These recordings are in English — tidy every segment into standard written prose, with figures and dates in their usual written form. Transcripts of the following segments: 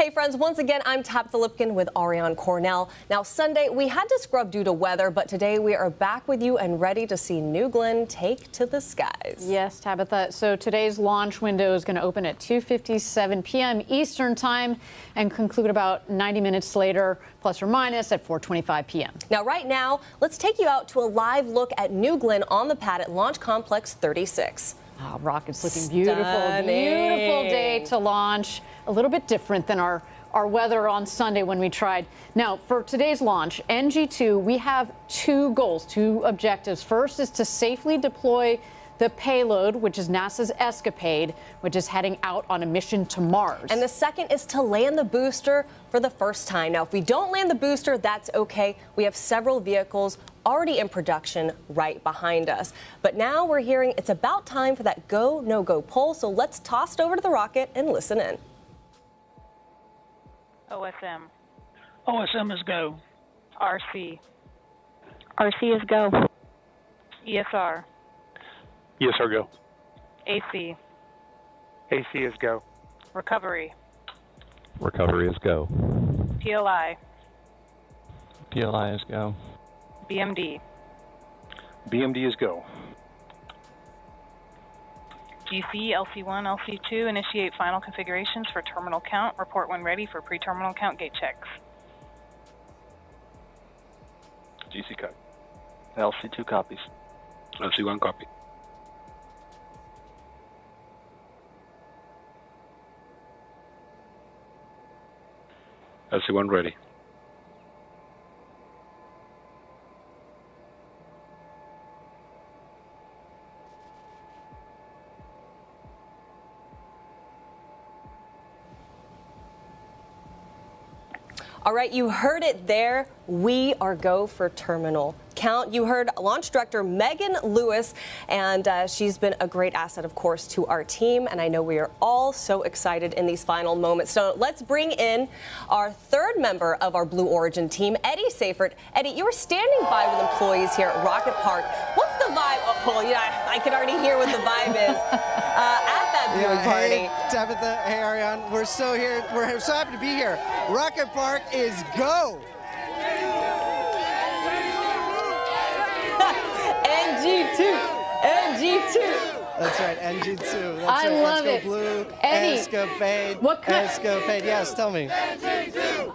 Hey friends, once again, I'm Tabitha Lipkin with Ariane Cornell. Now Sunday, we had to scrub due to weather, but today we are back with you and ready to see New Glenn take to the skies. Yes, Tabitha. So today's launch window is going to open at 2:57 p.m. Eastern Time and conclude about 90 minutes later, plus or minus, at 4:25 p.m. Now right now, let's take you out to a live look at New Glenn on the pad at Launch Complex 36. Oh, rocket's looking beautiful. Stunning. Beautiful day to launch. A little bit different than our weather on Sunday when we tried. Now, for today's launch, NG2, we have two goals, two objectives. First is to safely deploy the payload, which is NASA's EscaPADE, which is heading out on a mission to Mars. And the second is to land the booster for the first time. Now, if we don't land the booster, that's okay. We have several vehicles already in production right behind us. But now we're hearing it's about time for that go, no-go poll. So let's toss it over to the rocket and listen in. OSM. OSM is go. RC. RC is go. ESR. ESR go. AC. AC is go. Recovery. Recovery is go. PLI. PLI is go. BMD. BMD is go. GC, LC1, LC2, initiate final configurations for terminal count. Report when ready for pre-terminal count gate checks. GC cut. LC2 copies. LC1 copy. LC1 ready. All right, you heard it there. We are go for terminal count. You heard Launch Director Megan Lewis, and she's been a great asset, of course, to our team. And I know we are all so excited in these final moments. So let's bring in our third member of our Blue Origin team, Eddie Seyfert. Eddie, you were standing by with employees here at Rocket Park. What's the vibe? Oh, yeah, I can already hear what the vibe is at that viewing party. Hey, Tabitha, hey, Ariane. We're so here. We're so happy to be here. Rocket Park is go. NG2, NG2. That's right, NG2. That's I right. love Let's it. go Blue. Eddie, EscaPADE. what kind- EscaPADE. Yes, tell me.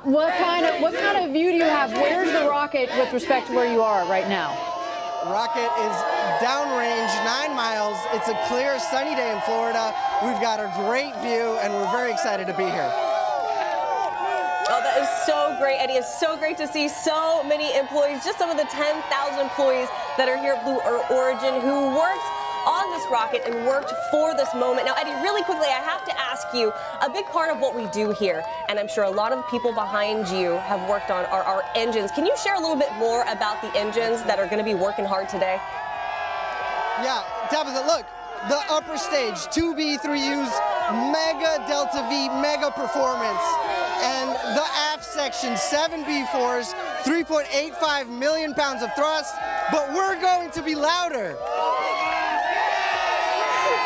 What kind of view do you have? Where's the rocket with respect to where you are right now? Rocket is downrange 9 miles. It's a clear, sunny day in Florida. We've got a great view, and we're very excited to be here. Oh, that is so great, Eddie. It's so great to see so many employees, just some of the 10,000 employees that are here at Blue Origin who worked on this rocket and worked for this moment. Now, Eddie, really quickly, I have to ask you, a big part of what we do here, and I'm sure a lot of the people behind you have worked on, are our engines. Can you share a little bit more about the engines that are going to be working hard today? Yeah, Tabitha, look. The upper stage, 2B3U's mega Delta V, mega performance. And the aft section, 7B4s, 3.85 million pounds of thrust, but we're going to be louder.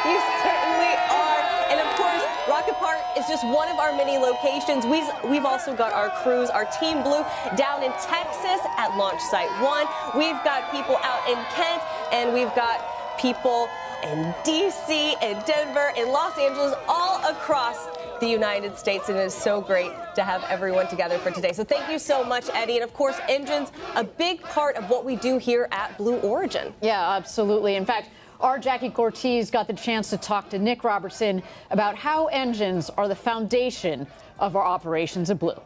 You certainly are. And of course, Rocket Park is just one of our many locations. We've also got our crews, our Team Blue, down in Texas at Launch Site 1. We've got people out in Kent, and we've got people in DC, in Denver, in Los Angeles, all across the United States, and it is so great to have everyone together for today. So thank you so much, Eddie. And of course, engines, a big part of what we do here at Blue Origin. Yeah, absolutely. In fact, our Jackie Cortez got the chance to talk to Nick Robertson about how engines are the foundation of our operations at Blue.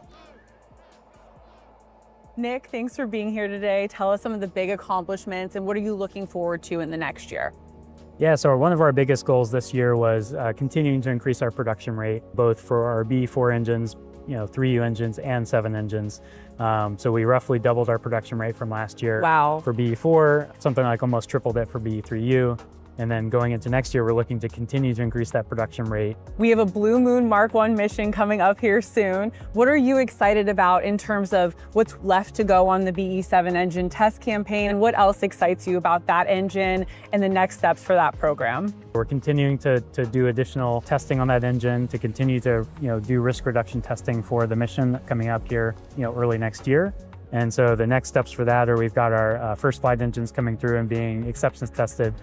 Nick, thanks for being here today. Tell us some of the big accomplishments and what are you looking forward to in the next year? Yeah, so one of our biggest goals this year was continuing to increase our production rate, both for our B4 engines, 3U engines and 7 engines. So we roughly doubled our production rate from last year. Wow. For B4, something like almost tripled it for B3U. And then going into next year, we're looking to continue to increase that production rate. We have a Blue Moon Mark 1 mission coming up here soon. What are you excited about in terms of what's left to go on the BE-7 engine test campaign? And what else excites you about that engine and the next steps for that program? We're continuing to do additional testing on that engine, to continue to do risk reduction testing for the mission coming up here early next year. And so the next steps for that are we've got our first flight engines coming through and being acceptance tested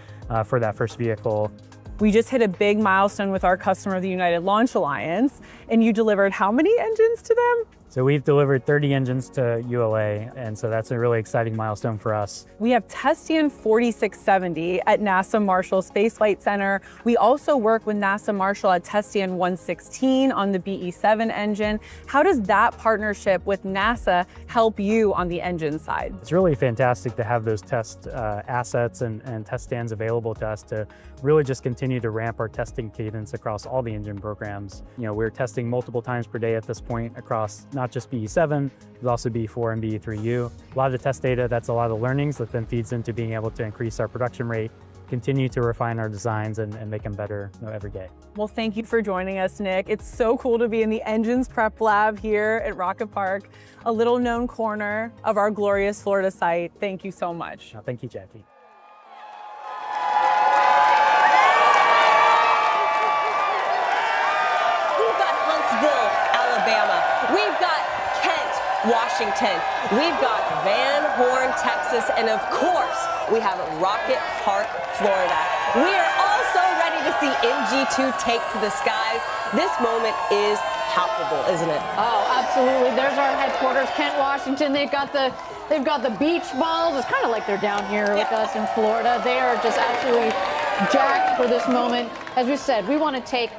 for that first vehicle. We just hit a big milestone with our customer, the United Launch Alliance, and you delivered how many engines to them? So we've delivered 30 engines to ULA, and so that's a really exciting milestone for us. We have Testian 4670 at NASA Marshall Space Flight Center. We also work with NASA Marshall at Testian 116 on the BE-7 engine. How does that partnership with NASA help you on the engine side? It's really fantastic to have those test assets and test stands available to us to really just continue to ramp our testing cadence across all the engine programs. We're testing multiple times per day at this point across not just BE-7, but also BE-4 and BE-3U. A lot of the test data, that's a lot of learnings that then feeds into being able to increase our production rate, continue to refine our designs and make them better every day. Well, thank you for joining us, Nick. It's so cool to be in the engines prep lab here at Rocket Park, a little known corner of our glorious Florida site. Thank you so much. Thank you, Jackie. We've got Huntsville, Alabama. We've got Kent, Washington. We've got Van Horn, Texas. And of course, we have Rocket Park, Florida. We are also ready to see NG2 take to the skies. This moment is palpable, isn't it? Oh, absolutely. There's our headquarters, Kent, Washington. They've got the beach balls. It's kind of like they're down here with us in Florida. They are just absolutely jacked for this moment. As we said, we want to take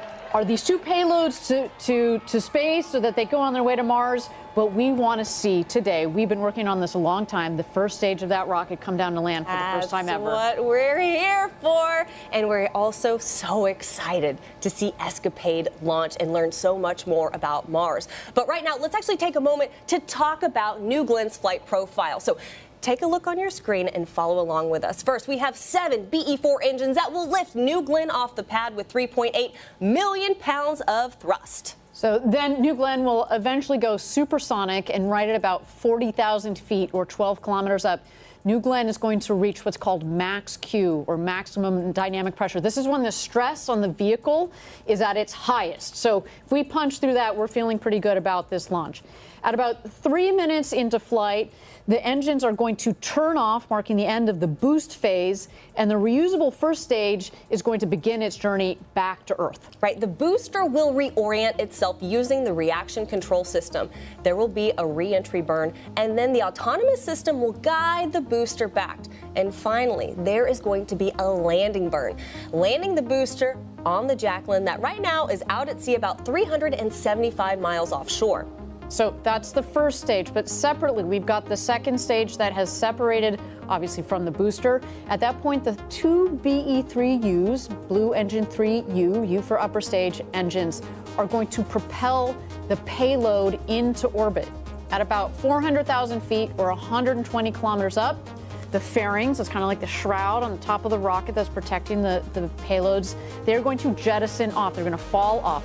these two payloads to space so that they go on their way to Mars. But we want to see today, we've been working on this a long time, the first stage of that rocket come down to land for the first time ever. That's what we're here for. And we're also so excited to see EscaPADE launch and learn so much more about Mars. But right now, let's actually take a moment to talk about New Glenn's flight profile. So take a look on your screen and follow along with us. First, we have 7 BE-4 engines that will lift New Glenn off the pad with 3.8 million pounds of thrust. So then New Glenn will eventually go supersonic, and right at about 40,000 feet or 12 kilometers up, New Glenn is going to reach what's called max Q, or maximum dynamic pressure. This is when the stress on the vehicle is at its highest. So if we punch through that, we're feeling pretty good about this launch. At about 3 minutes into flight, the engines are going to turn off, marking the end of the boost phase, and the reusable first stage is going to begin its journey back to Earth. Right, the booster will reorient itself using the reaction control system. There will be a re-entry burn, and then the autonomous system will guide the booster back. And finally, there is going to be a landing burn, landing the booster on the Jacqueline that right now is out at sea about 375 miles offshore. So that's the first stage, but separately, we've got the second stage that has separated, obviously, from the booster. At that point, the 2 BE-3Us, Blue Engine 3U, U for upper stage engines, are going to propel the payload into orbit. At about 400,000 feet or 120 kilometers up, the fairings, it's kind of like the shroud on the top of the rocket that's protecting the payloads, they're going to jettison off. They're going to fall off.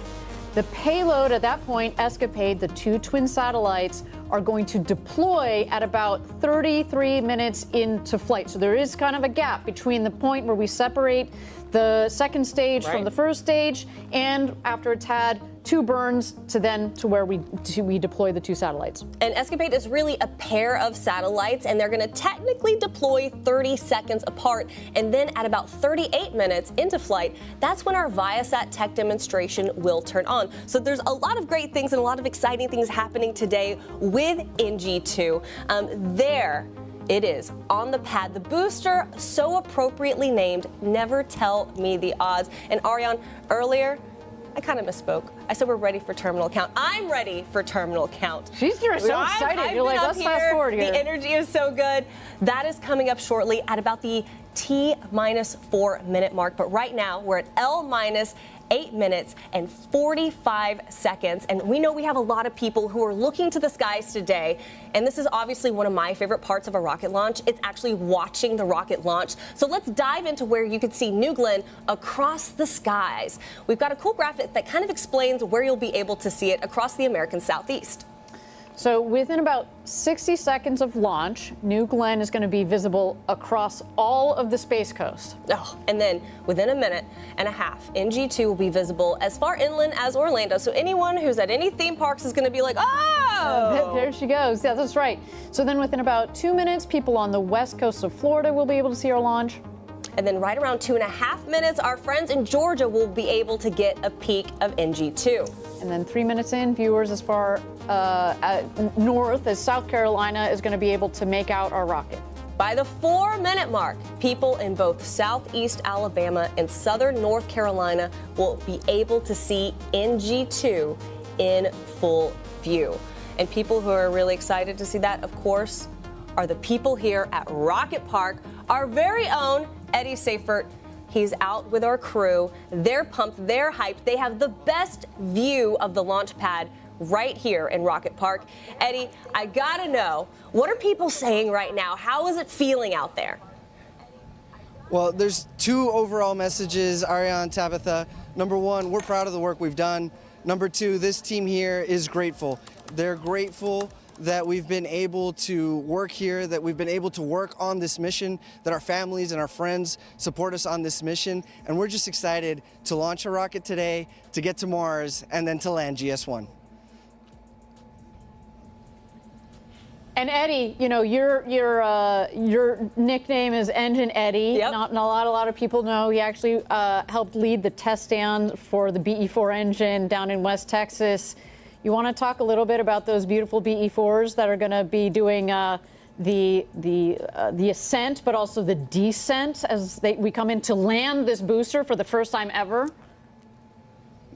The payload at that point, EscaPADE, the 2 twin satellites, are going to deploy at about 33 minutes into flight. So there is kind of a gap between the point where we separate the second stage from the first stage, and after it's had 2 burns to where we deploy the 2 satellites. And EscaPADE is really a pair of satellites, and they're going to technically deploy 30 seconds apart. And then at about 38 minutes into flight, that's when our Viasat tech demonstration will turn on. So there's a lot of great things and a lot of exciting things happening today with NG2. There it is on the pad, the booster so appropriately named, Never Tell Me the Odds. And Ariane, earlier, I kind of misspoke. I said we're ready for terminal count. I'm ready for terminal count. You're so excited. You're like, let's fast forward here. The energy is so good. That is coming up shortly at about the T-4 minute mark. But right now, we're at L-8 8 minutes and 45 seconds. And we know we have a lot of people who are looking to the skies today. And this is obviously one of my favorite parts of a rocket launch. It's actually watching the rocket launch. So let's dive into where you can see New Glenn across the skies. We've got a cool graphic that kind of explains where you'll be able to see it across the American Southeast. So within about 60 seconds of launch, New Glenn is going to be visible across all of the Space Coast. Oh, and then within a minute and a half, NG2 will be visible as far inland as Orlando. So anyone who's at any theme parks is going to be like, oh! There she goes. Yeah, that's right. So then within about 2 minutes, people on the west coast of Florida will be able to see our launch. And then right around 2.5 minutes, our friends in Georgia will be able to get a peek of NG2. And then 3 minutes in, viewers as far north as South Carolina is going to be able to make out our rocket. By the 4-minute mark, people in both southeast Alabama and southern North Carolina will be able to see NG2 in full view. And people who are really excited to see that, of course, are the people here at Rocket Park, our very own Eddie Seifert. He's out with our crew. They're pumped, they're hyped. They have the best view of the launch pad right here in Rocket Park. Eddie, I gotta know, what are people saying right now? How is it feeling out there? Well, there's two overall messages, Ariane, Tabitha. Number one, we're proud of the work we've done. Number two, this team here is grateful. They're grateful that we've been able to work here, that we've been able to work on this mission, that our families and our friends support us on this mission. And we're just excited to launch a rocket today, to get to Mars, and then to land GS1. And Eddie, you know, your nickname is Engine Eddie. Yep. Not a lot of people know. He actually helped lead the test stand for the BE4 engine down in West Texas. You want to talk a little bit about those beautiful BE4s that are going to be doing the ascent, but also the descent as we come in to land this booster for the first time ever?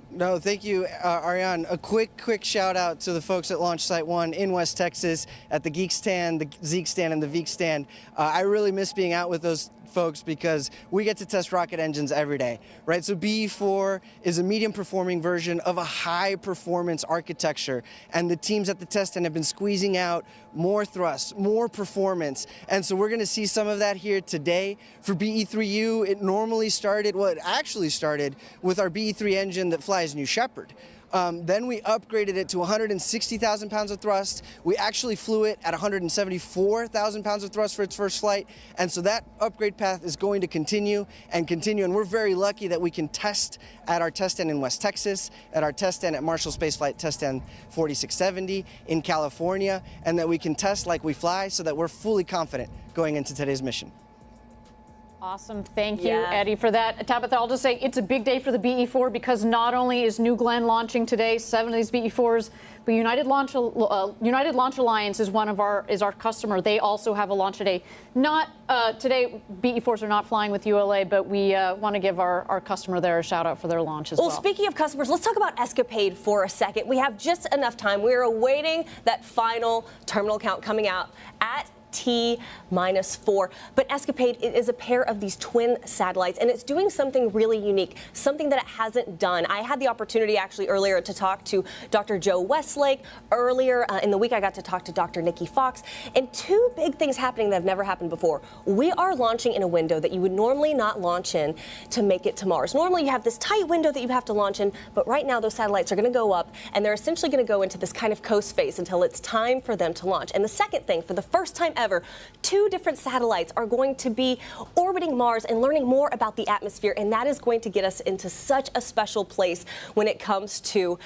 No, thank you, Ariane. A quick shout out to the folks at Launch Site 1 in West Texas at the Geek Stand, the Zeke Stand, and the Veek Stand. I really miss being out with those folks because we get to test rocket engines every day, right? So BE4 is a medium performing version of a high performance architecture, and the teams at the test stand have been squeezing out more thrust, more performance, and so we're going to see some of that here today. For BE3U, it actually started with our BE3 engine that flies New Shepard. Then we upgraded it to 160,000 pounds of thrust. We actually flew it at 174,000 pounds of thrust for its first flight. And so that upgrade path is going to continue. And we're very lucky that we can test at our test stand in West Texas, at our test stand at Marshall Space Flight Test Stand 4670 in California, and that we can test like we fly so that we're fully confident going into today's mission. Awesome. Thank you, Eddie, for that. Tabitha, I'll just say it's a big day for the BE4 because not only is New Glenn launching today, 7 of these BE4s, but United Launch Alliance is our customer. They also have a launch today. Not today, BE4s are not flying with ULA, but we want to give our customer there a shout out for their launch as well. Well, speaking of customers, let's talk about EscaPADE for a second. We have just enough time. We're awaiting that final terminal count coming out at T-4. But EscaPADE is a pair of these twin satellites, and it's doing something really unique, something that it hasn't done. I had the opportunity actually earlier to talk to Dr. Joe Westlake. Earlier in the week, I got to talk to Dr. Nikki Fox. And two big things happening that have never happened before. We are launching in a window that you would normally not launch in to make it to Mars. Normally, you have this tight window that you have to launch in, but right now, those satellites are going to go up, and they're essentially going to go into this kind of coast phase until it's time for them to launch. And the second thing, for the first time ever, 2 different satellites are going to be orbiting Mars and learning more about the atmosphere, and that is going to get us into such a special place when it comes to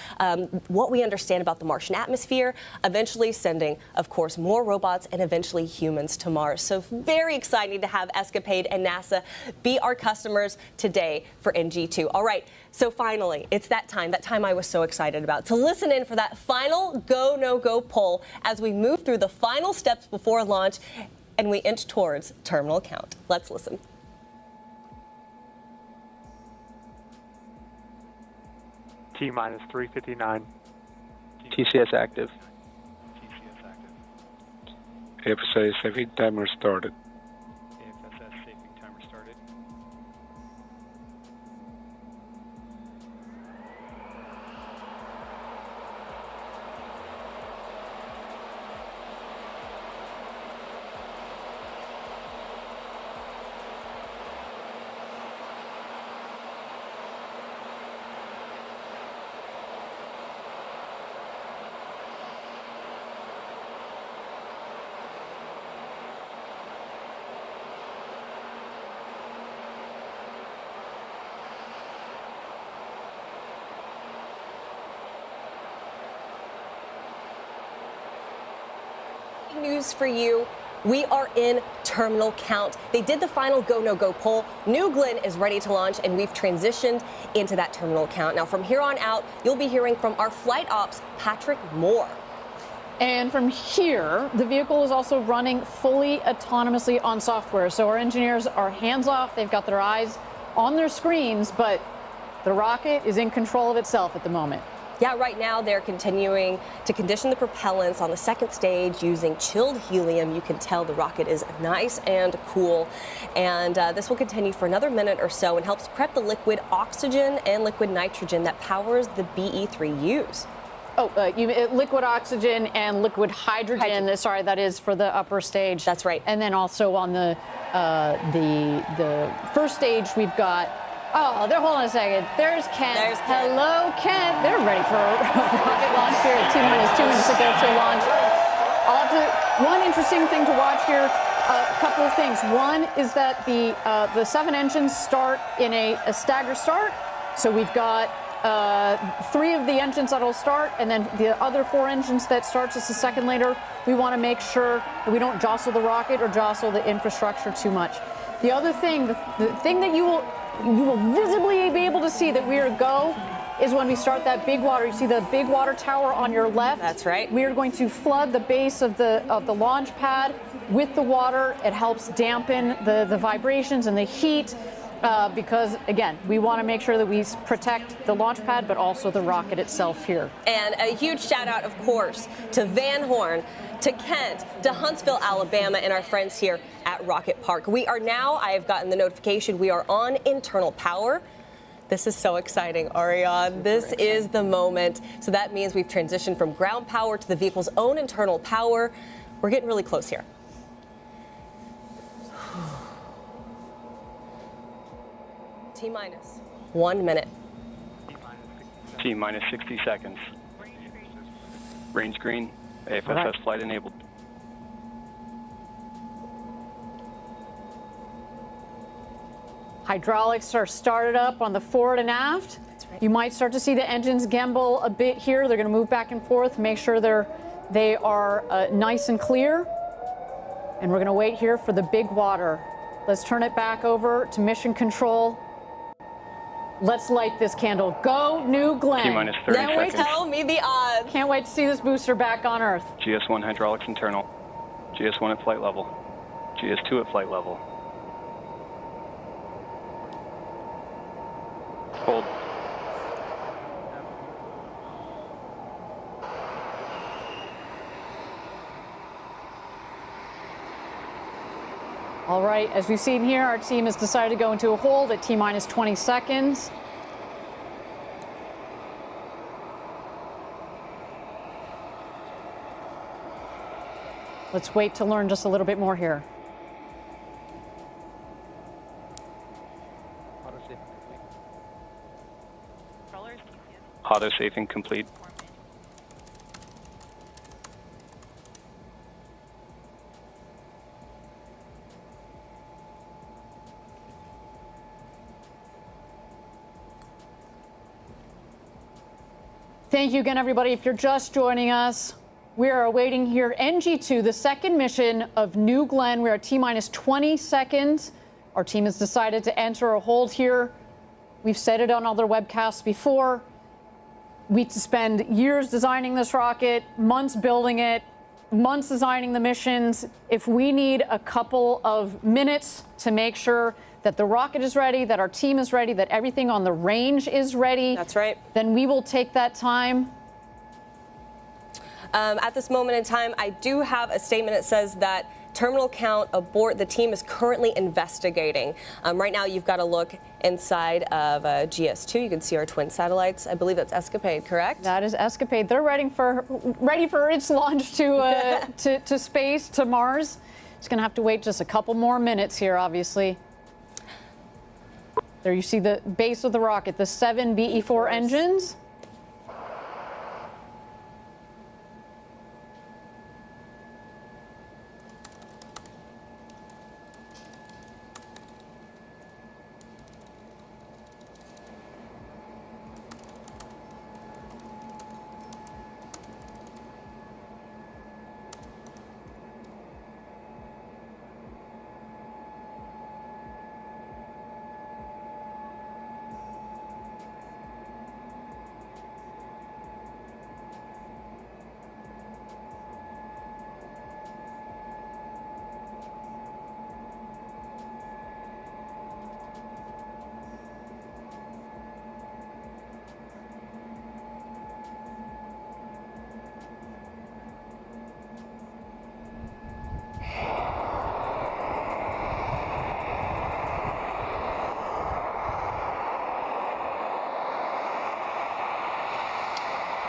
what we understand about the Martian atmosphere, eventually sending, of course, more robots and eventually humans to Mars. So very exciting to have EscaPADE and NASA be our customers today for NG2. All right, so finally, it's that time I was so excited about, to listen in for that final go, no-go poll as we move through the final steps before launch and we inch towards terminal count. Let's listen. T-minus 359. TCS active. AFSA safety timer started. AFSS safety timer started. news for you. We are in terminal count. They did the final go, no go poll. New Glenn is ready to launch, and we've transitioned into that terminal count. Now, from here on out, you'll be hearing from our flight ops, Patrick Moore. And from here, the vehicle is also running fully autonomously on software. So our engineers are hands off. They've got their eyes on their screens, but the rocket is in control of itself at the moment. Yeah, right now they're continuing to condition the propellants on the second stage using chilled helium. You can tell the rocket is nice and cool. And this will continue for another minute or so and helps prep the liquid oxygen and liquid nitrogen that powers the BE-3Us. Oh, liquid oxygen and liquid hydrogen. Sorry, that is for the upper stage. That's right. And then also on the first stage, we've got. Oh, hold on a second. There's Kent. Hello, Kent. They're ready for a rocket launch here at T-minus 2 minutes to go to launch. One interesting thing to watch here. A couple of things. One is that the 7 engines start in a stagger start. So we've got 3 of the engines that'll start, and then the other 4 engines that start just a second later. We want to make sure that we don't jostle the rocket or jostle the infrastructure too much. The other thing, the thing that you will visibly be able to see that we are go is when we start that big water. You see the big water tower on your left? That's right. We are going to flood the base of the launch pad with the water. It helps dampen the vibrations and the heat because, again, we want to make sure that we protect the launch pad, but also the rocket itself here. And a huge shout out, of course, to Van Horn, to Kent, to Huntsville, Alabama, and our friends here at Rocket Park. We are now, I have gotten the notification, we are on internal power. This is so exciting, Ariane. This is the moment. So that means we've transitioned from ground power to the vehicle's own internal power. We're getting really close here. T-minus 1 minute. T-minus 60 seconds. Range green. AFSS flight enabled. Hydraulics are started up on the forward and aft. Right. You might start to see the engines gimbal a bit here. They're going to move back and forth, make sure they are nice and clear. And we're going to wait here for the big water. Let's turn it back over to mission control. Let's light this candle. Go, New Glenn. T-minus 30 Can't wait, seconds. tell me the odds. Can't wait to see this booster back on Earth. GS1 hydraulics internal. GS1 at flight level. GS2 at flight level. Hold. All right, as we've seen here, our team has decided to go into a hold at T-minus 20 seconds. Let's wait to learn just a little bit more here. Auto safing complete. Thank you again, everybody. If you're just joining us, we are awaiting here NG2, the second mission of New Glenn. We are at T-minus 20 seconds. Our team has decided to enter a hold here. We've said it on other webcasts before. We spend years designing this rocket, months building it, months designing the missions. If we need a couple of minutes to make sure that the rocket is ready, that our team is ready, that everything on the range is ready. That's right. Then we will take that time. At this moment in time, I do have a statement that says that terminal count abort. The team is currently investigating. Right now, you've got to look inside of GS2. You can see our twin satellites. I believe that's EscaPADE, correct? That is EscaPADE. They're ready for its launch to space, to Mars. It's going to have to wait just a couple more minutes here, obviously. There you see the base of the rocket, the 7 BE-4 engines.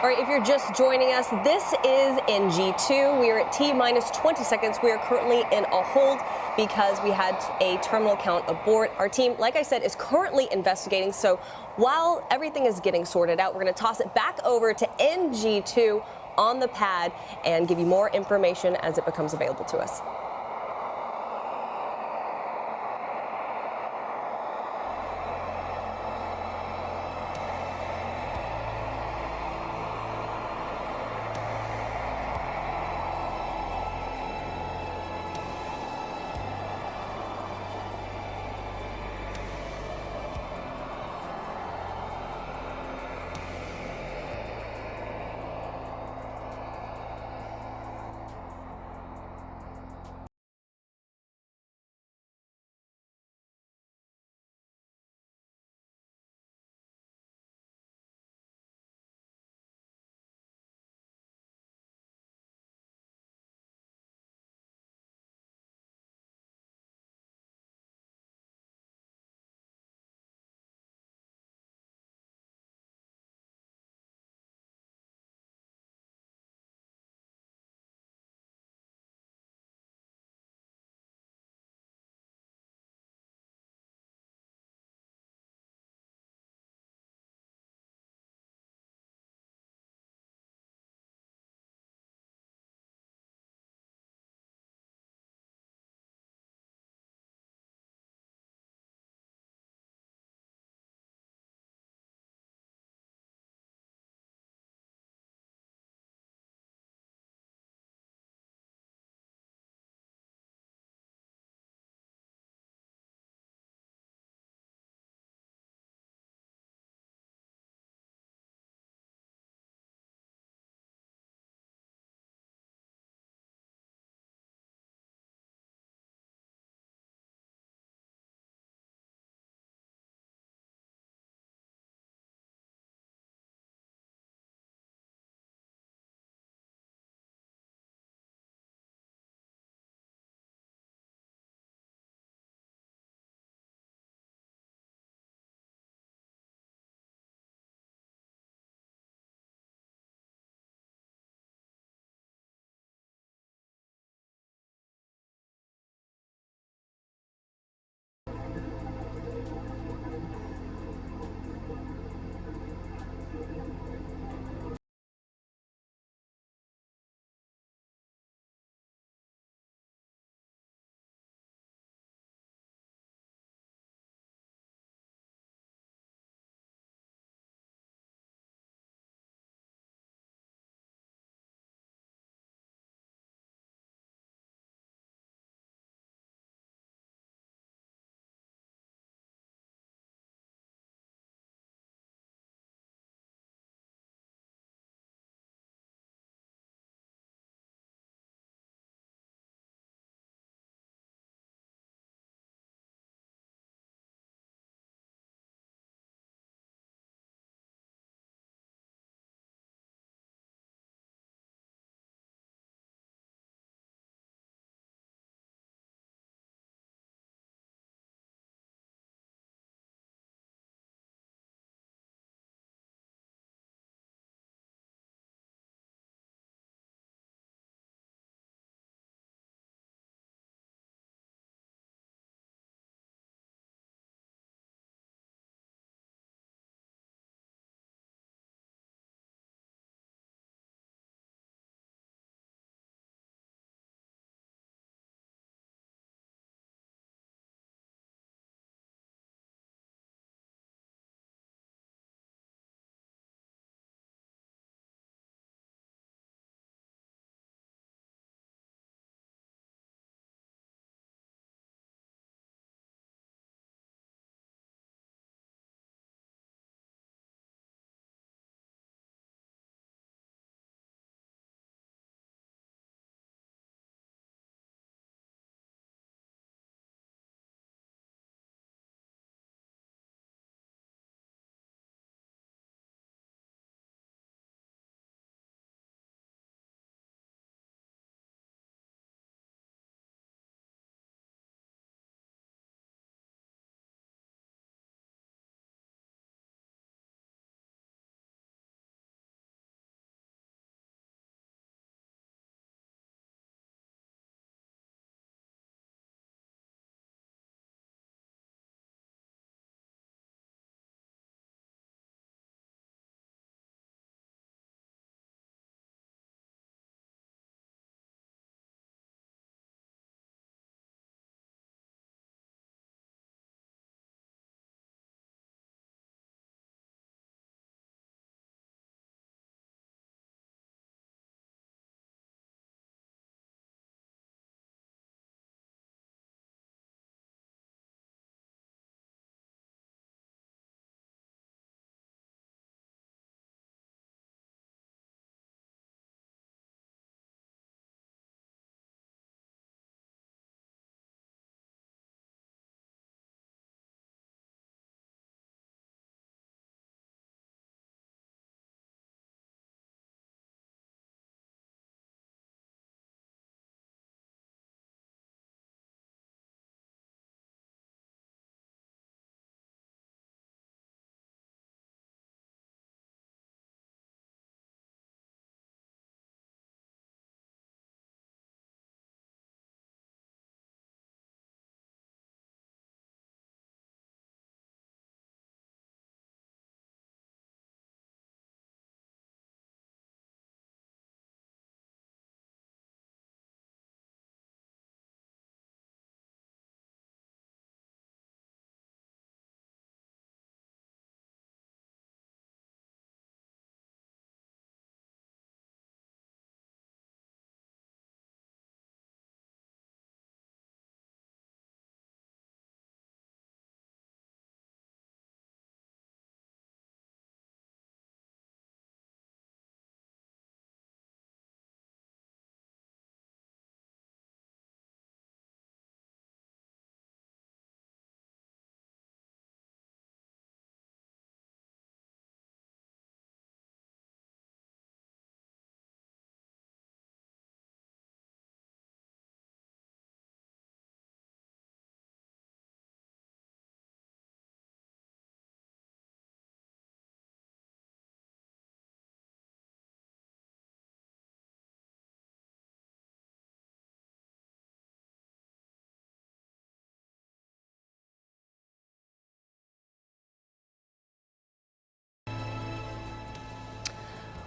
All right, if you're just joining us, this is NG2. We are at T-minus 20 seconds. We are currently in a hold because we had a terminal count abort. Our team, like I said, is currently investigating. So while everything is getting sorted out, we're going to toss it back over to NG2 on the pad and give you more information as it becomes available to us.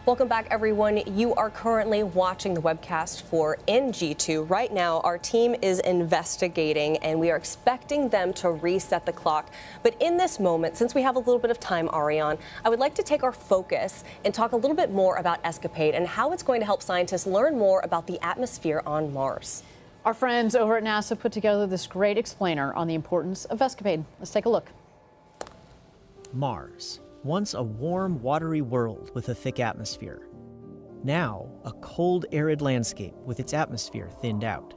Welcome back, everyone. You are currently watching the webcast for NG2. Right now, our team is investigating, and we are expecting them to reset the clock. But in this moment, since we have a little bit of time, Ariane, I would like to take our focus and talk a little bit more about EscaPADE and how it's going to help scientists learn more about the atmosphere on Mars. Our friends over at NASA put together this great explainer on the importance of EscaPADE. Let's take a look. Mars. Once a warm, watery world with a thick atmosphere. Now, a cold, arid landscape with its atmosphere thinned out.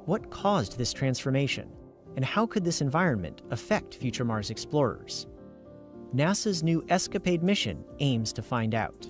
What caused this transformation? And how could this environment affect future Mars explorers? NASA's new EscaPADE mission aims to find out.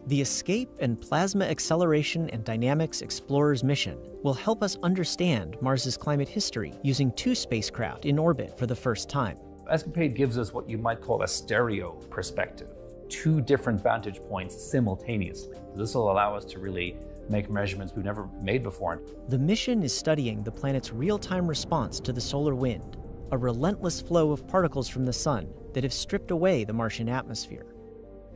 The Escape and Plasma Acceleration and Dynamics Explorers mission will help us understand Mars's climate history using 2 spacecraft in orbit for the first time. EscaPADE gives us what you might call a stereo perspective, 2 different vantage points simultaneously. This will allow us to really make measurements we've never made before. The mission is studying the planet's real-time response to the solar wind, a relentless flow of particles from the sun that have stripped away the Martian atmosphere.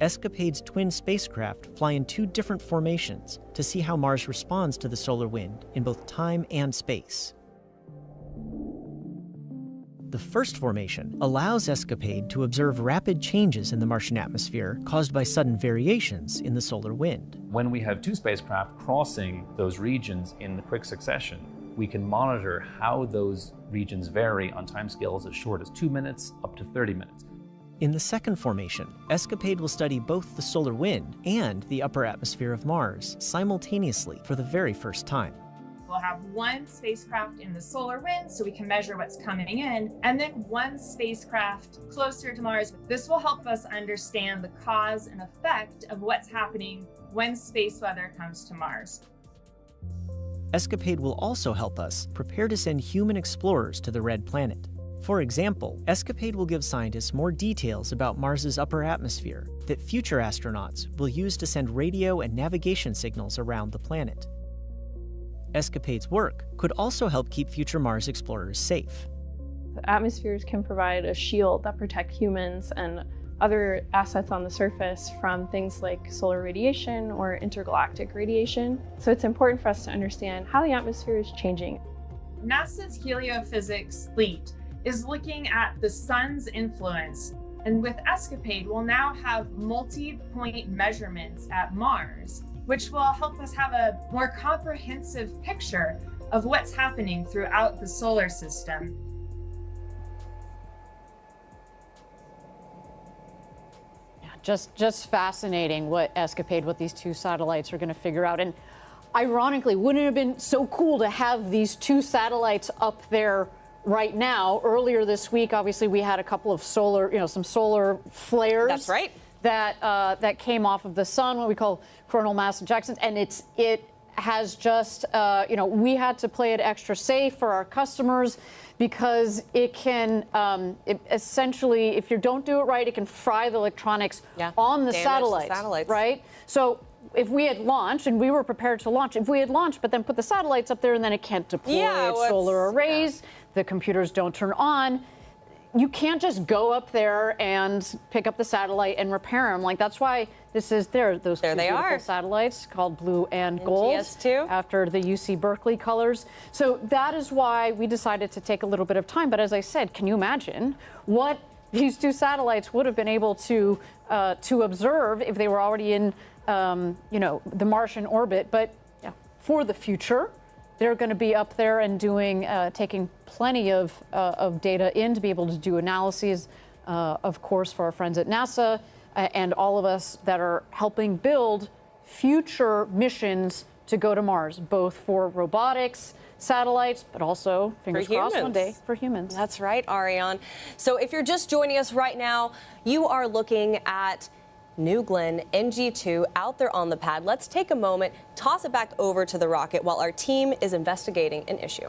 EscaPADE's twin spacecraft fly in 2 different formations to see how Mars responds to the solar wind in both time and space. The first formation allows EscaPADE to observe rapid changes in the Martian atmosphere caused by sudden variations in the solar wind. When we have 2 spacecraft crossing those regions in quick succession, we can monitor how those regions vary on timescales as short as 2 minutes up to 30 minutes. In the second formation, EscaPADE will study both the solar wind and the upper atmosphere of Mars simultaneously for the very first time. We'll have 1 spacecraft in the solar wind so we can measure what's coming in, and then 1 spacecraft closer to Mars. This will help us understand the cause and effect of what's happening when space weather comes to Mars. EscaPADE will also help us prepare to send human explorers to the Red Planet. For example, EscaPADE will give scientists more details about Mars's upper atmosphere that future astronauts will use to send radio and navigation signals around the planet. EscaPADE's work could also help keep future Mars explorers safe. The atmospheres can provide a shield that protect humans and other assets on the surface from things like solar radiation or intergalactic radiation. So it's important for us to understand how the atmosphere is changing. NASA's heliophysics fleet is looking at the sun's influence, and with EscaPADE, we'll now have multi-point measurements at Mars, which will help us have a more comprehensive picture of what's happening throughout the solar system. Yeah, just fascinating what EscaPADE, what these 2 satellites are going to figure out. And ironically, wouldn't it have been so cool to have these 2 satellites up there right now? Earlier this week, obviously, we had a couple of solar, some solar flares. That's right. That came off of the sun, what we call coronal mass ejections, and it has just, we had to play it extra safe for our customers because it can, essentially, if you don't do it right, it can fry the electronics on the satellites, right? So if we had launched, and we were prepared to launch, if we had launched but then put the satellites up there and then it can't deploy its solar arrays, the computers don't turn on, you can't just go up there and pick up the satellite and repair them. Like, that's why those 2 beautiful satellites called Blue and Gold, after the UC Berkeley colors. So that is why we decided to take a little bit of time. But as I said, can you imagine what these 2 satellites would have been able to observe if they were already in, the Martian orbit? But for the future, they're going to be up there and taking plenty of data in to be able to do analyses, of course, for our friends at NASA and all of us that are helping build future missions to go to Mars, both for robotics, satellites, but also, fingers crossed, one day for humans. That's right, Ariane. So if you're just joining us right now, you are looking at New Glenn NG2 out there on the pad. Let's take a moment, toss it back over to the rocket while our team is investigating an issue.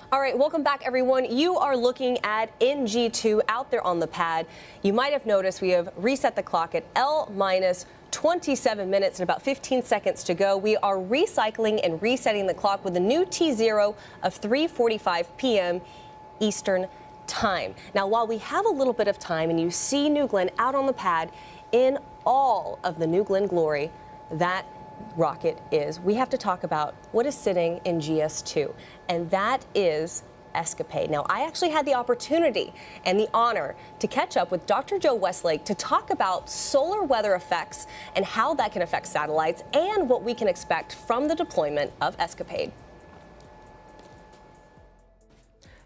All right, welcome back, everyone. You are looking at NG2 out there on the pad. You might have noticed we have reset the clock at L-27 minutes and about 15 seconds to go. We are recycling and resetting the clock with a new T0 of 3:45 p.m. Eastern Time. Now, while we have a little bit of time and you see New Glenn out on the pad in all of the New Glenn glory, that rocket is, we have to talk about what is sitting in GS2, and that is EscaPADE. Now, I actually had the opportunity and the honor to catch up with Dr. Joe Westlake to talk about solar weather effects and how that can affect satellites and what we can expect from the deployment of EscaPADE.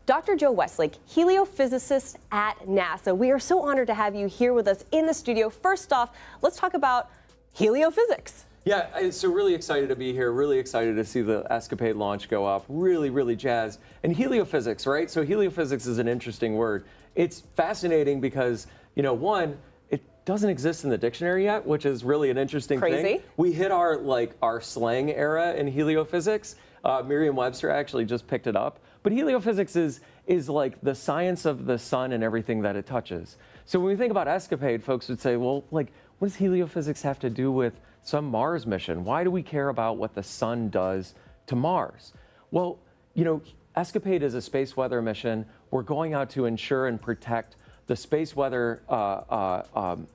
Dr. Joe Westlake, heliophysicist at NASA. We are so honored to have you here with us in the studio. First off, let's talk about heliophysics. Yeah, so really excited to be here, really excited to see the EscaPADE launch go up, really jazzed. And heliophysics, right? So heliophysics is an interesting word. It's fascinating because, you know, one, it doesn't exist in the dictionary yet, which is really an interesting thing. We hit our slang era in heliophysics. Merriam-Webster actually just picked it up. But heliophysics is like the science of the sun and everything that it touches. So when we think about EscaPADE, folks would say, well, like, what does heliophysics have to do with some Mars mission? Why do we care about what the sun does to Mars? Well, you know, EscaPADE is a space weather mission. We're going out to ensure and protect the space weather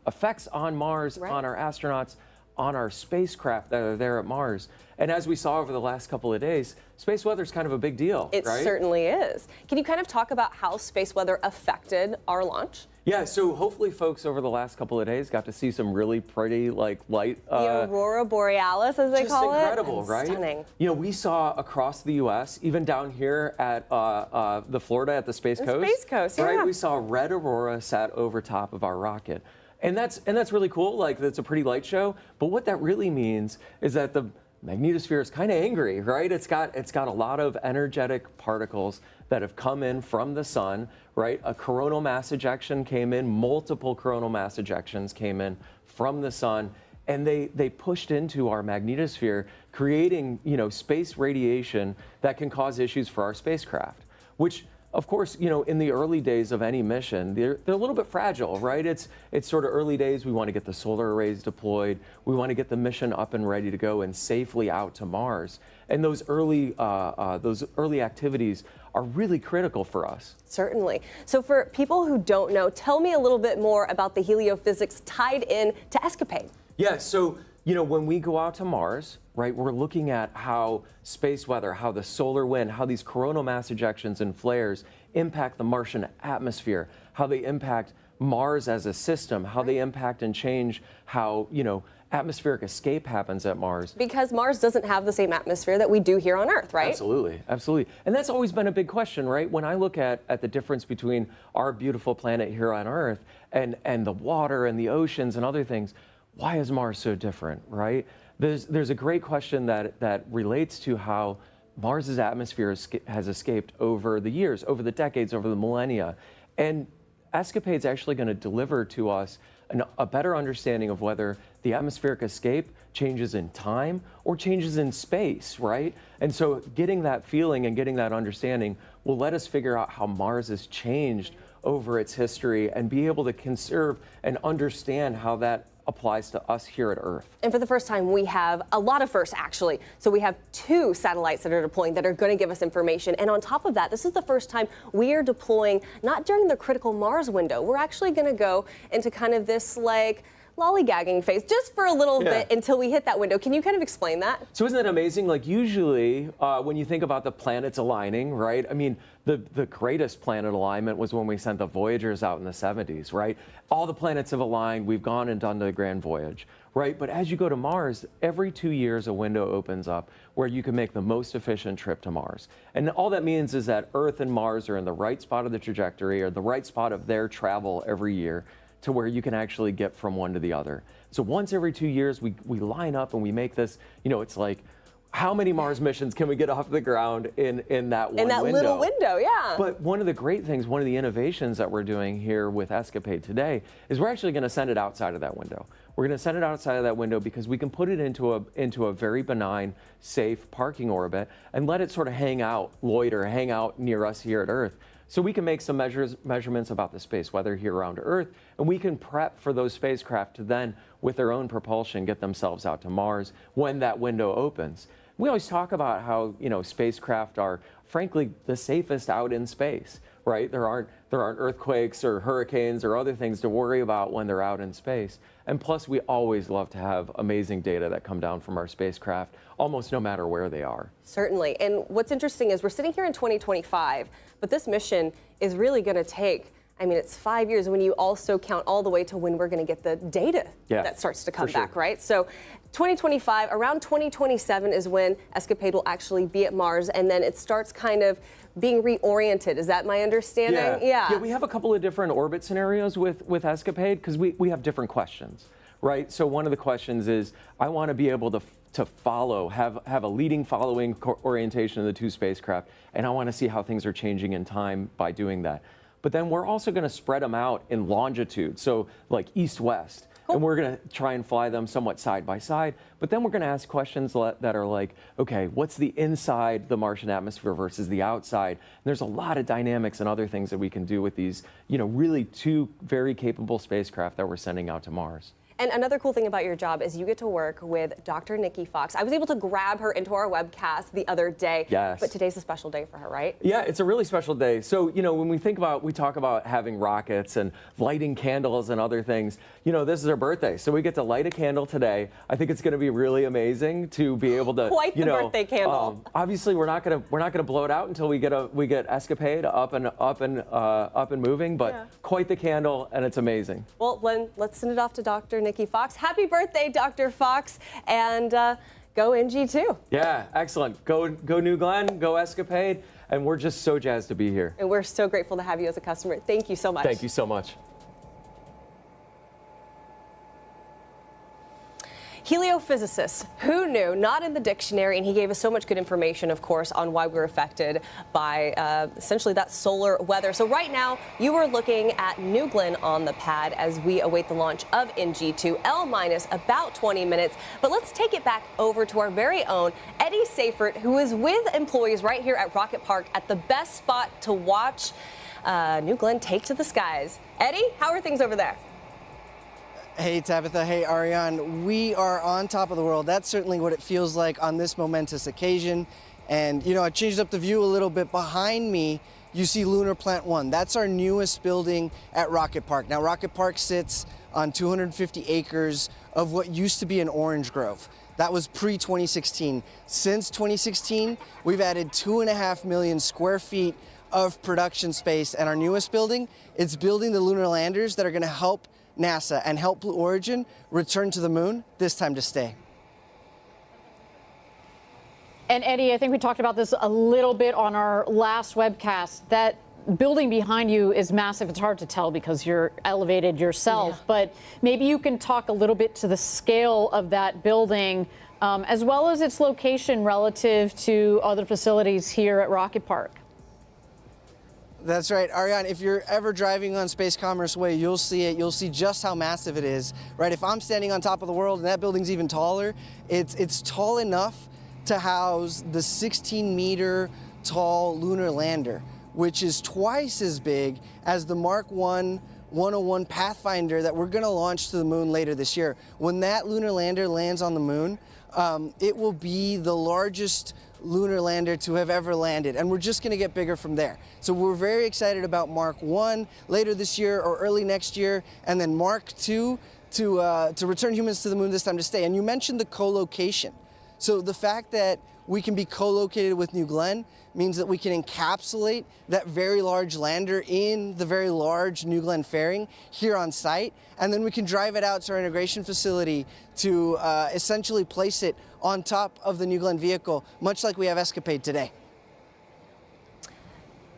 effects on Mars, on our astronauts, on our spacecraft that are there at Mars. And as we saw over the last couple of days, space weather is kind of a big deal, It right? certainly is. Can you kind of talk about how space weather affected our launch? Yeah, so hopefully folks over the last couple of days got to see some really pretty light. The Aurora Borealis, as they call it. Just incredible, right? Stunning. You know, we saw across the U.S., even down here at the Florida at the Space Coast. Space Coast, right? yeah. We saw red aurora sat over top of our rocket. And that's really cool. Like, that's a pretty light show. But what that really means is that the magnetosphere is kind of angry, right? It's got a lot of energetic particles that have come in from the sun, right? A coronal mass ejection came in, multiple coronal mass ejections came in from the sun, and they pushed into our magnetosphere, creating, you know, space radiation that can cause issues for our spacecraft, which, of course, you know, in the early days of any mission, they're a little bit fragile, right? It's sort of early days. We want to get the solar arrays deployed. We want to get the mission up and ready to go and safely out to Mars. And those early activities are really critical for us. Certainly. So for people who don't know, tell me a little bit more about the heliophysics tied in to EscaPADE. Yeah, so, you know, when we go out to Mars, right, we're looking at how space weather, how the solar wind, how these coronal mass ejections and flares impact the Martian atmosphere, how they impact Mars as a system, how they impact and change how, you know, atmospheric escape happens at Mars. Because Mars doesn't have the same atmosphere that we do here on Earth, right? Absolutely, absolutely. And that's always been a big question, right? When I look at the difference between our beautiful planet here on Earth and the water and the oceans and other things, why is Mars so different, right? There's a great question that relates to how Mars's atmosphere has escaped over the years, over the decades, over the millennia. And EscaPADE's actually going to deliver to us a better understanding of whether the atmospheric escape changes in time or changes in space, right? And so getting that feeling and getting that understanding will let us figure out how Mars has changed over its history and be able to conserve and understand how that applies to us here at Earth. And for the first time, we have a lot of firsts, actually. So we have 2 satellites that are deploying that are going to give us information. And on top of that, this is the first time we are deploying not during the critical Mars window. We're actually going to go into kind of this, like, lollygagging phase just for a little bit until we hit that window. Can you kind of explain that? So isn't that amazing? Like, usually when you think about the planets aligning, right? I mean, the greatest planet alignment was when we sent the Voyagers out in the 70s, right? All the planets have aligned. We've gone and done the grand voyage, right? But as you go to Mars, every 2 years a window opens up where you can make the most efficient trip to Mars. And all that means is that Earth and Mars are in the right spot of the trajectory or the right spot of their travel every year to where you can actually get from one to the other. So once every 2 years, we line up and we make this, you know, it's like how many Mars missions can we get off the ground in that one window? In that little window, yeah. But one of the great things, one of the innovations that we're doing here with EscaPADE today is we're actually going to send it outside of that window. We're going to send it outside of that window because we can put it into a very benign, safe parking orbit and let it sort of hang out, loiter, hang out near us here at Earth. So we can make some measurements about the space weather here around Earth, and we can prep for those spacecraft to then, with their own propulsion, get themselves out to Mars when that window opens. We always talk about how, you know, spacecraft are, frankly, the safest out in space, right? There aren't earthquakes or hurricanes or other things to worry about when they're out in space. And plus, we always love to have amazing data that come down from our spacecraft, almost no matter where they are. Certainly. And what's interesting is we're sitting here in 2025, but this mission is really going to take, I mean, it's 5 years when you also count all the way to when we're going to get the data that starts to come back, right? So 2025, around 2027 is when EscaPADE will actually be at Mars, and then it starts kind of being reoriented. Is that my understanding? Yeah, we have a couple of different orbit scenarios with EscaPADE because we have different questions, right? So one of the questions is, I want to be able to follow, have a leading following orientation of the two spacecraft, and I want to see how things are changing in time by doing that. But then we're also going to spread them out in longitude, so like east-west. And we're going to try and fly them somewhat side by side. But then we're going to ask questions that are like, okay, what's the inside the Martian atmosphere versus the outside? And there's a lot of dynamics and other things that we can do with these, you know, really two very capable spacecraft that we're sending out to Mars. And another cool thing about your job is you get to work with Dr. Nikki Fox. I was able to grab her into our webcast the other day. Yes. But today's a special day for her, right? Yeah, it's a really special day. So, you know, when we talk about having rockets and lighting candles and other things, you know, this is her birthday. So we get to light a candle today. I think it's going to be really amazing to be able to, Quite the birthday candle. Obviously, we're not going to blow it out until we get EscaPADE up and moving, but quite the candle, and it's amazing. Well, then let's send it off to Dr. Nikki Fox. Happy birthday, Dr. Fox, and go NG2. Yeah, excellent. Go New Glenn, go EscaPADE, and we're just so jazzed to be here. And we're so grateful to have you as a customer. Thank you so much. Thank you so much. Heliophysicist, who knew? Not in the dictionary, and he gave us so much good information, of course, on why we're affected by essentially that solar weather. So right now, you are looking at New Glenn on the pad as we await the launch of NG2, L- about 20 minutes. But let's take it back over to our very own Eddie Seifert, who is with employees right here at Rocket Park at the best spot to watch New Glenn take to the skies. Eddie, how are things over there? Hey Tabitha, hey Ariane, we are on top of the world. That's certainly what it feels like on this momentous occasion. And you know, I changed up the view a little bit. Behind me, you see Lunar Plant 1. That's our newest building at Rocket Park. Now, Rocket Park sits on 250 acres of what used to be an orange grove. That was pre-2016. Since 2016, we've added 2.5 million square feet of production space. And our newest building, it's building the lunar landers that are gonna help NASA and help Blue Origin return to the moon, this time to stay. And Eddie, I think we talked about this a little bit on our last webcast. That building behind you is massive. It's hard to tell because you're elevated yourself, but maybe you can talk a little bit to the scale of that building, as well as its location relative to other facilities here at Rocket Park. That's right, Ariane, if you're ever driving on Space Commerce Way, you'll see it. You'll see just how massive it is, right? If I'm standing on top of the world and that building's even taller, it's tall enough to house the 16-meter tall lunar lander, which is twice as big as the Mark 101 Pathfinder that we're gonna launch to the moon later this year. When that lunar lander lands on the moon, it will be the largest lunar lander to have ever landed, and we're just going to get bigger from there. So we're very excited about Mark 1 later this year or early next year, and then Mark 2 to return humans to the moon, this time to stay. And you mentioned the co-location. So the fact that we can be co-located with New Glenn means that we can encapsulate that very large lander in the very large New Glenn fairing here on site, and then we can drive it out to our integration facility to essentially place it on top of the New Glenn vehicle, much like we have EscaPADE today.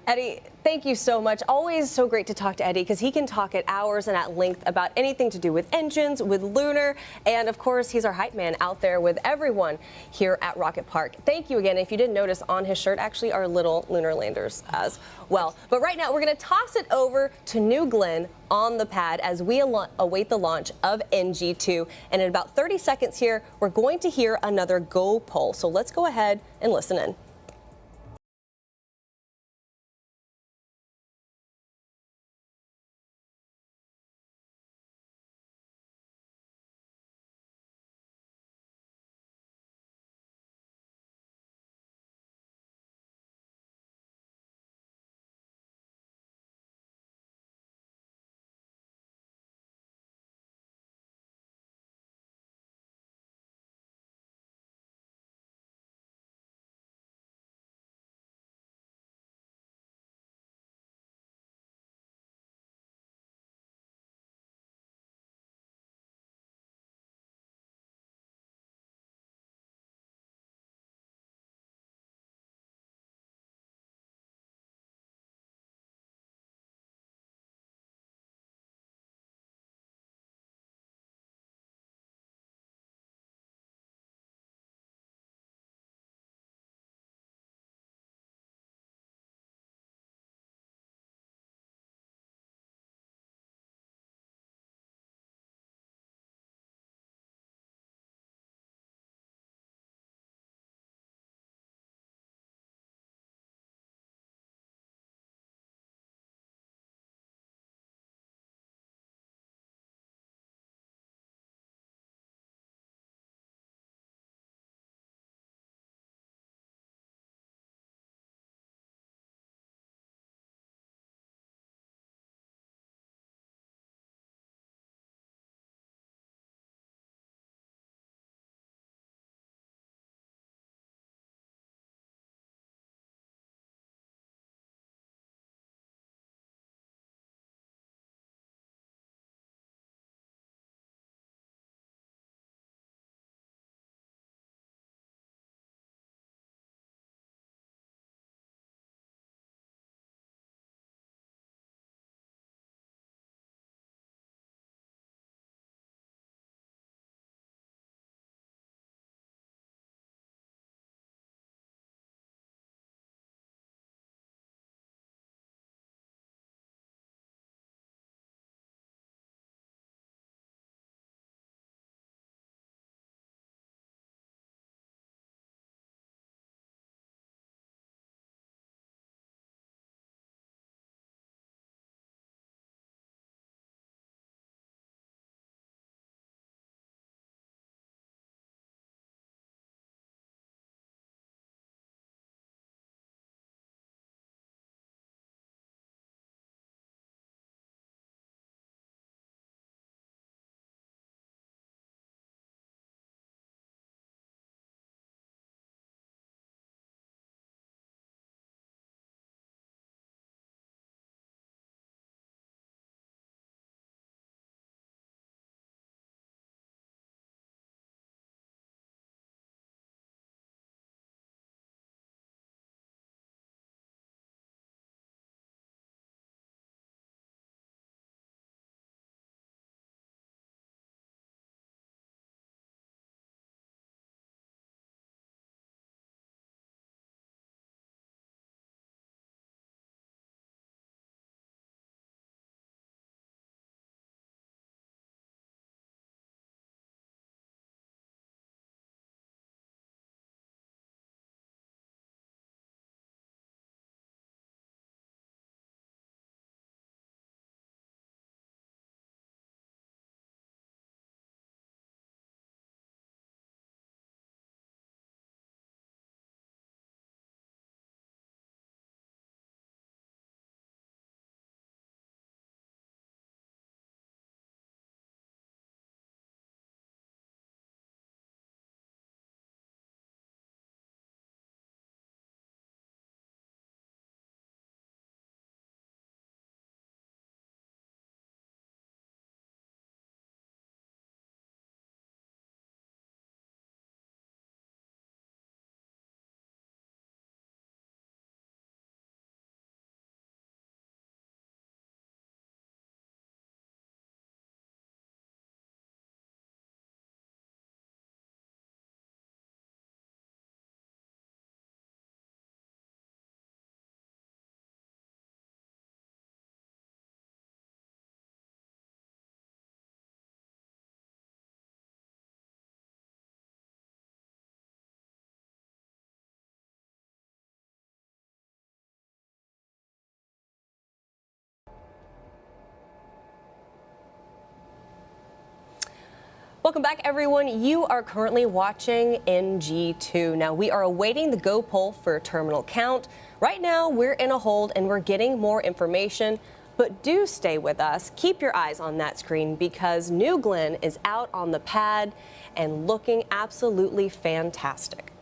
Eddie, thank you so much. Always so great to talk to Eddie because he can talk at hours and at length about anything to do with engines, with lunar, and of course, he's our hype man out there with everyone here at Rocket Park. Thank you again. If you didn't notice, on his shirt actually are little lunar landers as well. But right now, we're going to toss it over to New Glenn on the pad as we await the launch of NG2. And in about 30 seconds here, we're going to hear another go poll. So let's go ahead and listen in. Welcome back, everyone. You are currently watching NG2. Now, we are awaiting the go poll for terminal count. Right now, we're in a hold and we're getting more information. But do stay with us. Keep your eyes on that screen because New Glenn is out on the pad and looking absolutely fantastic.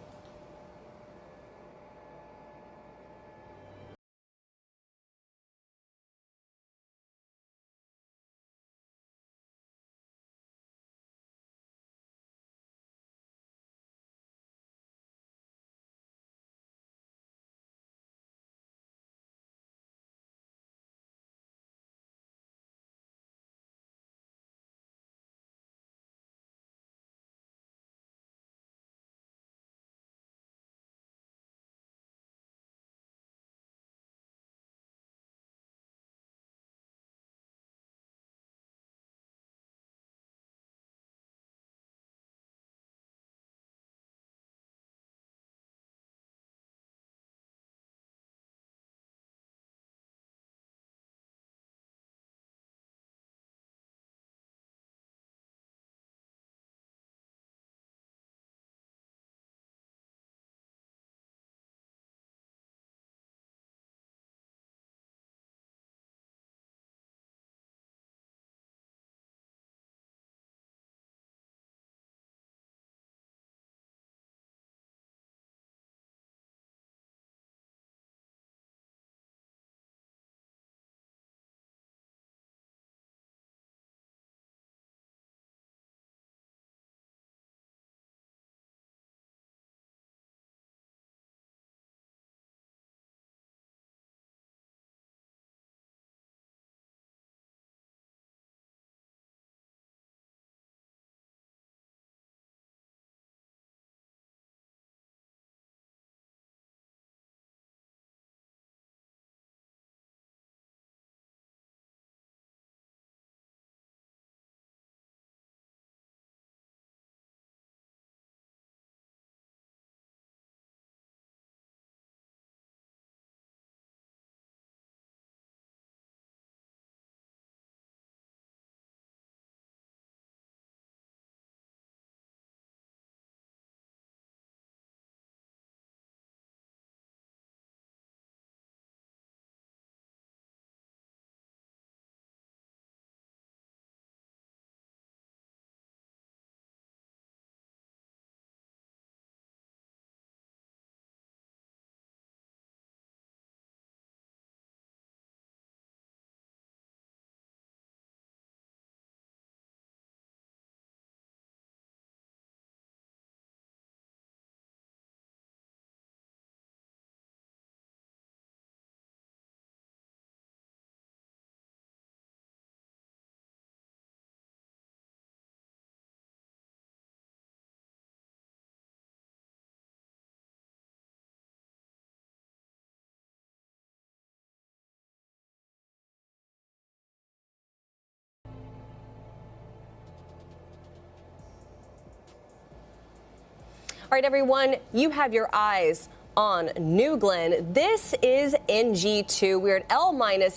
All right, everyone, you have your eyes on New Glenn. This is NG2. We're at L-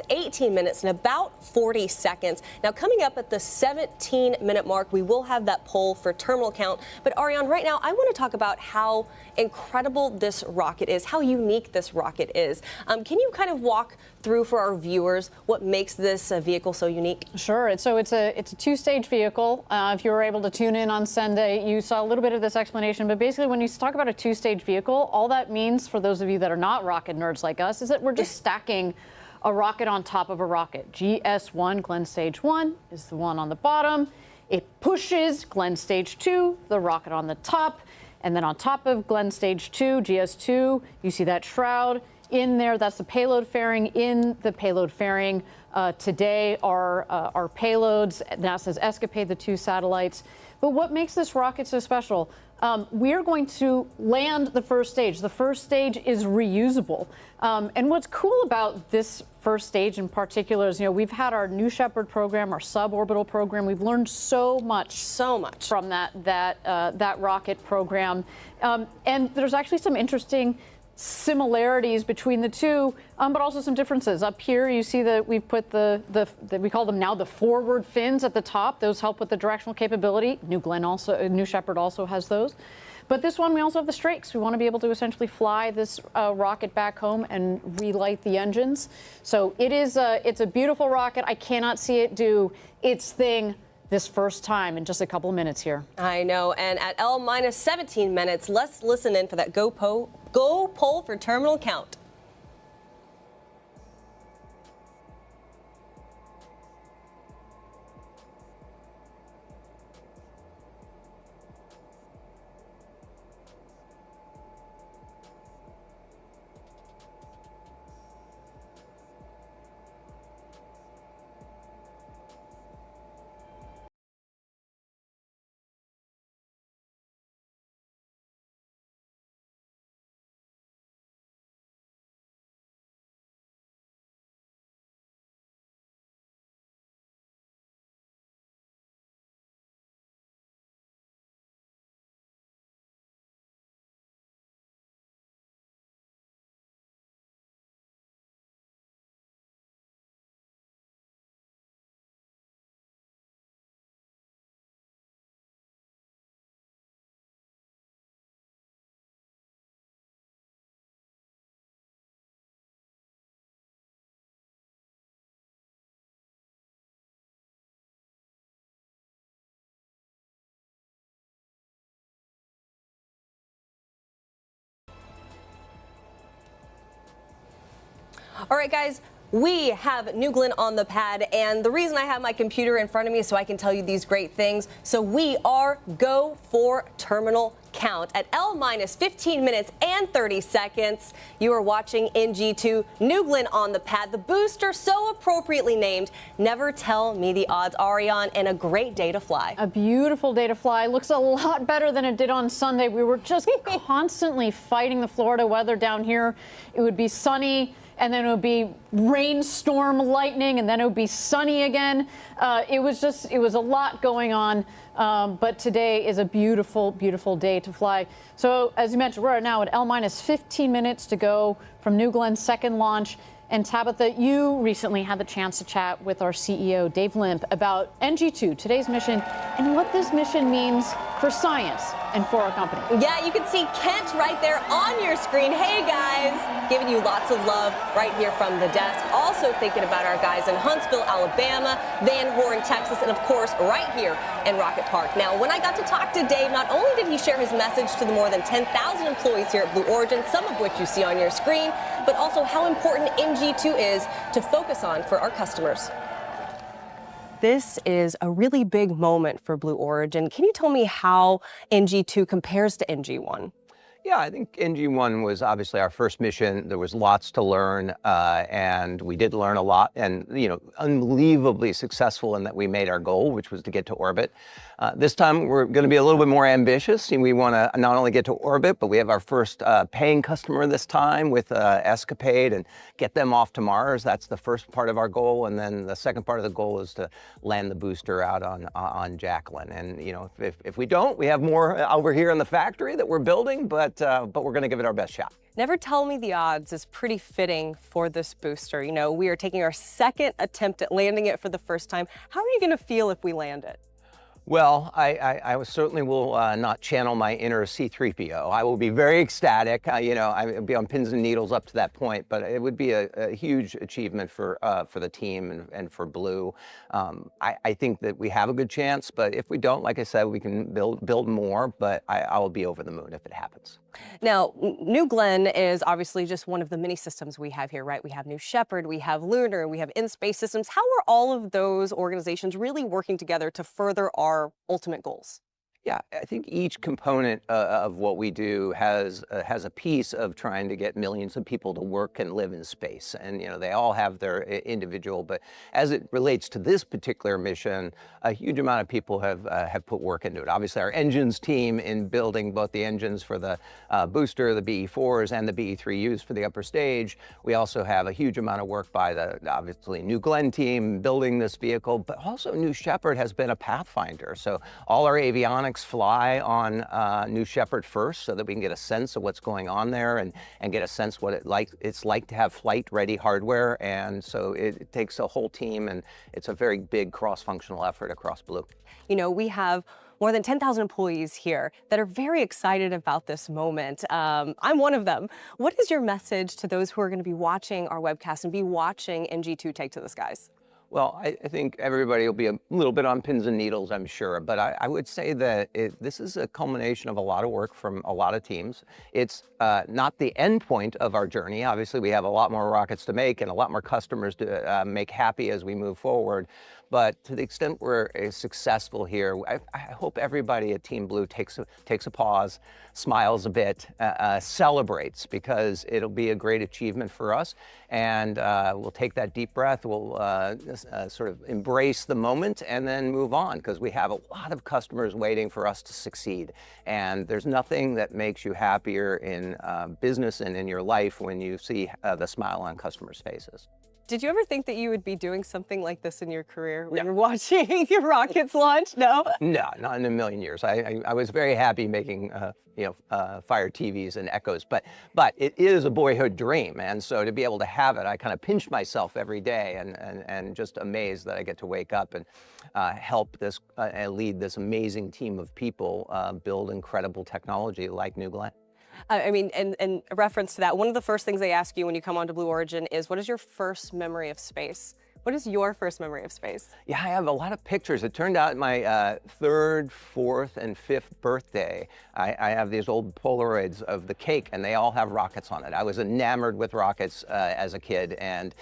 18 minutes and about 40 seconds. Now, coming up at the 17-minute mark, we will have that poll for terminal count. But Ariane, right now, I want to talk about how incredible this rocket is, how unique this rocket is. Can you kind of walk through for our viewers what makes this vehicle so unique? Sure. So it's a two-stage vehicle. If you were able to tune in on Sunday, you saw a little bit of this explanation. But basically, when you talk about a two-stage vehicle, all that means, for those of you that are not rocket nerds like us, is that we're just stacking a rocket on top of a rocket. GS1, Glenn Stage 1, is the one on the bottom. It pushes Glenn Stage 2, the rocket on the top. And then on top of Glenn Stage 2, GS2, you see that shroud in there. That's the payload fairing. In the payload fairing today are payloads, NASA's EscaPADE, the 2 satellites. But what makes this rocket so special? We're going to land the first stage. The first stage is reusable. And what's cool about this first stage in particular is, we've had our New Shepard program, our suborbital program. We've learned so much from that rocket program. And there's actually some interesting similarities between the two, but also some differences. Up here, you see that we've put we call them now the forward fins at the top. Those help with the directional capability. New Shepard also has those. But this one, we also have the strakes. We want to be able to essentially fly this rocket back home and relight the engines. So it's a beautiful rocket. I cannot see it do its thing this first time in just a couple of minutes here. I know, and at L-17 minutes, let's listen in for that go poll for terminal count. All right, guys, we have New Glenn on the pad, and the reason I have my computer in front of me is so I can tell you these great things. So we are go for terminal count. At L-15 minutes and 30 seconds, you are watching NG2 New Glenn on the pad, the booster so appropriately named Never Tell Me the Odds, Ariane, and a great day to fly. A beautiful day to fly. Looks a lot better than it did on Sunday. We were just constantly fighting the Florida weather down here. It would be sunny, and then it would be rainstorm, lightning, and then it would be sunny again. It was a lot going on. But today is a beautiful, beautiful day to fly. So as you mentioned, we're now at L-15 minutes to go from New Glenn's second launch. And Tabitha, you recently had the chance to chat with our CEO, Dave Limp, about NG2, today's mission, and what this mission means for science and for our company. Yeah, you can see Kent right there on your screen. Hey, guys, giving you lots of love right here from the desk. Also thinking about our guys in Huntsville, Alabama, Van Horn, Texas, and of course, right here in Rocket Park. Now, when I got to talk to Dave, not only did he share his message to the more than 10,000 employees here at Blue Origin, some of which you see on your screen, but also how important NG2 is to focus on for our customers. This is a really big moment for Blue Origin. Can you tell me how NG2 compares to NG1? Yeah, I think NG1 was obviously our first mission. There was lots to learn, and we did learn a lot, and unbelievably successful in that we made our goal, which was to get to orbit. This time we're going to be a little bit more ambitious, and we want to not only get to orbit, but we have our first paying customer this time with EscaPADE and get them off to Mars. That's the first part of our goal, and then the second part of the goal is to land the booster out on Jacqueline. And if we don't, we have more over here in the factory that we're building, but we're going to give it our best shot. Never Tell Me the Odds is pretty fitting for this booster. We are taking our second attempt at landing it for the first time. How are you going to feel if we land it? Well, I certainly will not channel my inner C-3PO. I will be very ecstatic. I will be on pins and needles up to that point, but it would be a huge achievement for the team and for Blue. I think that we have a good chance, but if we don't, like I said, we can build more, but I will be over the moon if it happens. Now, New Glenn is obviously just one of the many systems we have here, right? We have New Shepard, we have Lunar, we have In-Space Systems. How are all of those organizations really working together to further our ultimate goals? Yeah, I think each component of what we do has a piece of trying to get millions of people to work and live in space, and they all have their individual. But as it relates to this particular mission, a huge amount of people have put work into it. Obviously, our engines team in building both the engines for the booster, the BE-4s, and the BE-3Us for the upper stage. We also have a huge amount of work by the obviously New Glenn team building this vehicle, but also New Shepard has been a pathfinder. So all our avionics folks fly on New Shepard first so that we can get a sense of what's going on there and get a sense what it's like to have flight-ready hardware. And so it takes a whole team, and it's a very big cross-functional effort across Blue. You know, we have more than 10,000 employees here that are very excited about this moment. I'm one of them. What is your message to those who are going to be watching our webcast and be watching NG2 take to the skies? Well, I think everybody will be a little bit on pins and needles, I'm sure. But I would say that this is a culmination of a lot of work from a lot of teams. It's not the end point of our journey. Obviously, we have a lot more rockets to make and a lot more customers to make happy as we move forward. But to the extent we're successful here, I hope everybody at Team Blue takes a pause, smiles a bit, celebrates, because it'll be a great achievement for us. And we'll take that deep breath, we'll sort of embrace the moment and then move on, because we have a lot of customers waiting for us to succeed. And there's nothing that makes you happier in business and in your life when you see the smile on customers' faces. Did you ever think that you would be doing something like this in your career when you're watching your rockets launch? No? No, not in a million years. I was very happy making Fire TVs and Echoes, but it is a boyhood dream, and so to be able to have it, I kind of pinch myself every day and just amazed that I get to wake up and help this and lead this amazing team of people build incredible technology like New Glenn. I mean, and in reference to that, one of the first things they ask you when you come onto Blue Origin is, what is your first memory of space? What is your first memory of space? Yeah, I have a lot of pictures. It turned out my third, fourth, and fifth birthday, I have these old Polaroids of the cake, and they all have rockets on it. I was enamored with rockets as a kid, and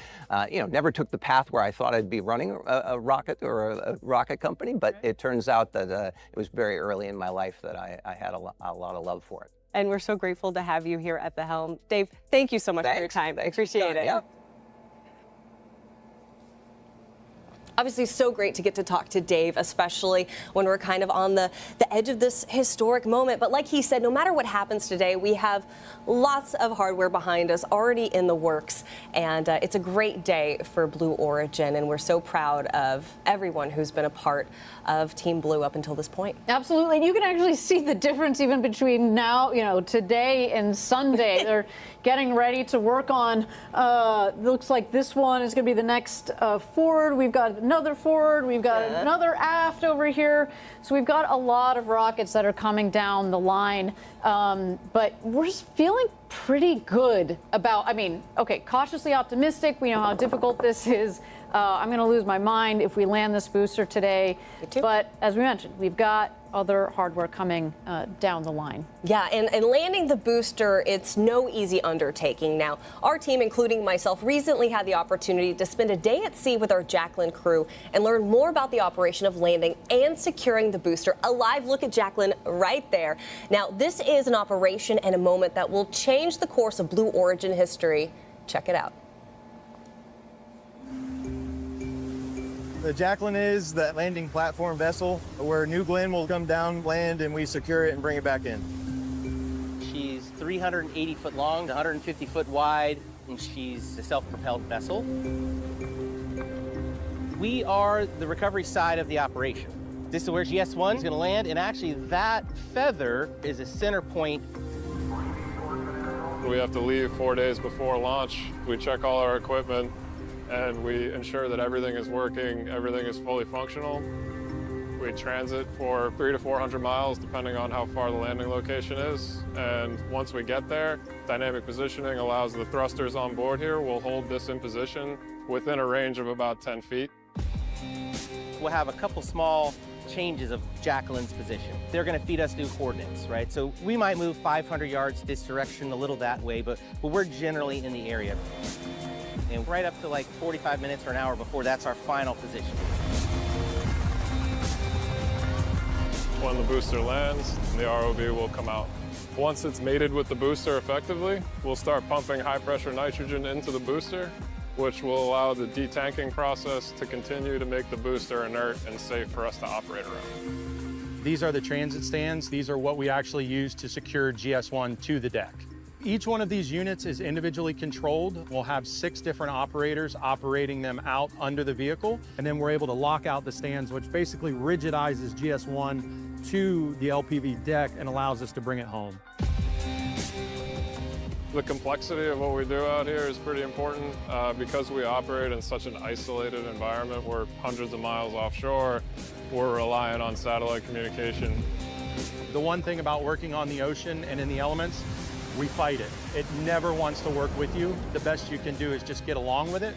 never took the path where I thought I'd be running a rocket or a rocket company, but it turns out that it was very early in my life that I had a lot of love for it. And we're so grateful to have you here at the helm. Dave, thank you so much for your time. Thanks. Appreciate it. Yeah. Obviously, so great to get to talk to Dave, especially when we're kind of on the edge of this historic moment. But like he said, no matter what happens today, we have lots of hardware behind us already in the works. And it's a great day for Blue Origin. And we're so proud of everyone who's been a part of Team Blue up until this point. Absolutely. And you can actually see the difference even between now, today and Sunday. They're getting ready to work on, looks like this one is going to be the next forward. We've got another forward. We've got another aft over here. So we've got a lot of rockets that are coming down the line. But we're just feeling pretty good about, cautiously optimistic. We know how difficult this is. I'm going to lose my mind if we land this booster today. But as we mentioned, we've got other hardware coming down the line. Yeah, and landing the booster, it's no easy undertaking. Now, our team, including myself, recently had the opportunity to spend a day at sea with our Jacqueline crew and learn more about the operation of landing and securing the booster. A live look at Jacqueline right there. Now, this is an operation and a moment that will change the course of Blue Origin history. Check it out. The Jacqueline is that landing platform vessel where New Glenn will come down, land, and we secure it and bring it back in. She's 380 foot long, 150 foot wide, and she's a self-propelled vessel. We are the recovery side of the operation. This is where GS1 is going to land, and actually that feather is a center point. We have to leave 4 days before launch. We check all our equipment, and we ensure that everything is working, everything is fully functional. We transit for 300 to 400 miles, depending on how far the landing location is. And once we get there, dynamic positioning allows the thrusters on board here will hold this in position within a range of about 10 feet. We'll have a couple small changes of Jacqueline's position. They're going to feed us new coordinates, right? So we might move 500 yards this direction, a little that way, but we're generally in the area. And right up to like 45 minutes or an hour before, that's our final position. When the booster lands, the ROV will come out. Once it's mated with the booster effectively, we'll start pumping high-pressure nitrogen into the booster, which will allow the detanking process to continue to make the booster inert and safe for us to operate around. These are the transit stands. These are what we actually use to secure GS1 to the deck. Each one of these units is individually controlled. We'll have 6 different operators operating them out under the vehicle, and then we're able to lock out the stands, which basically rigidizes GS1 to the LPV deck and allows us to bring it home. The complexity of what we do out here is pretty important because we operate in such an isolated environment. We're hundreds of miles offshore. We're relying on satellite communication. The one thing about working on the ocean and in the elements, we fight it. It never wants to work with you. The best you can do is just get along with it.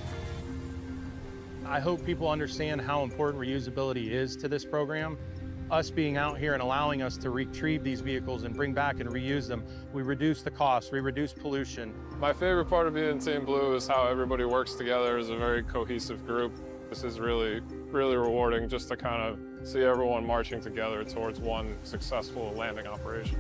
I hope people understand how important reusability is to this program. Us being out here and allowing us to retrieve these vehicles and bring back and reuse them, we reduce the cost, we reduce pollution. My favorite part of being Team Blue is how everybody works together as a very cohesive group. This is really, really rewarding just to kind of see everyone marching together towards one successful landing operation.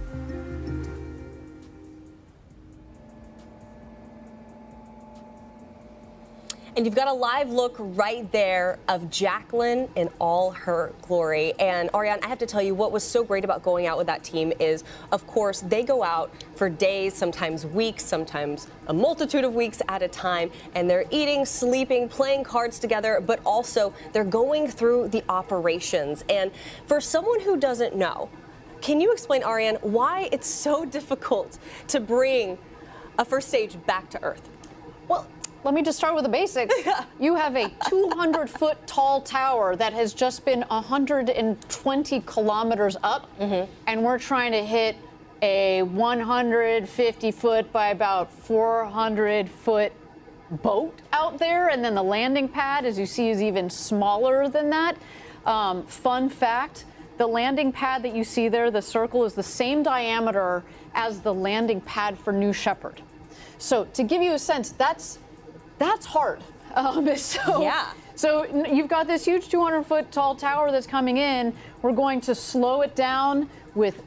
And you've got a live look right there of Jacqueline in all her glory. And Ariane, I have to tell you, what was so great about going out with that team is, of course, they go out for days, sometimes weeks, sometimes a multitude of weeks at a time, and they're eating, sleeping, playing cards together, but also they're going through the operations. And for someone who doesn't know, can you explain, Ariane, why it's so difficult to bring a first stage back to Earth? Well, let me just start with the basics. You have a 200-foot tall tower that has just been 120 kilometers up, and we're trying to hit a 150-foot by about 400-foot boat out there, and then the landing pad, as you see, is even smaller than that. Fun fact, the landing pad that you see there, the circle, is the same diameter as the landing pad for New Shepard. So to give you a sense, that's hard. So you've got this huge 200-foot tall tower that's coming in. We're going to slow it down with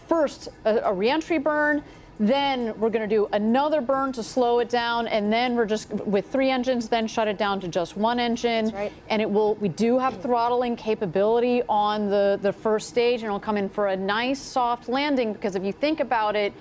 first a reentry burn, then we're going to do another burn to slow it down, and then we're just with 3 engines, then shut it down to just 1 engine. That's right. And we do have throttling capability on the first stage, and it'll come in for a nice soft landing, because if you think about it,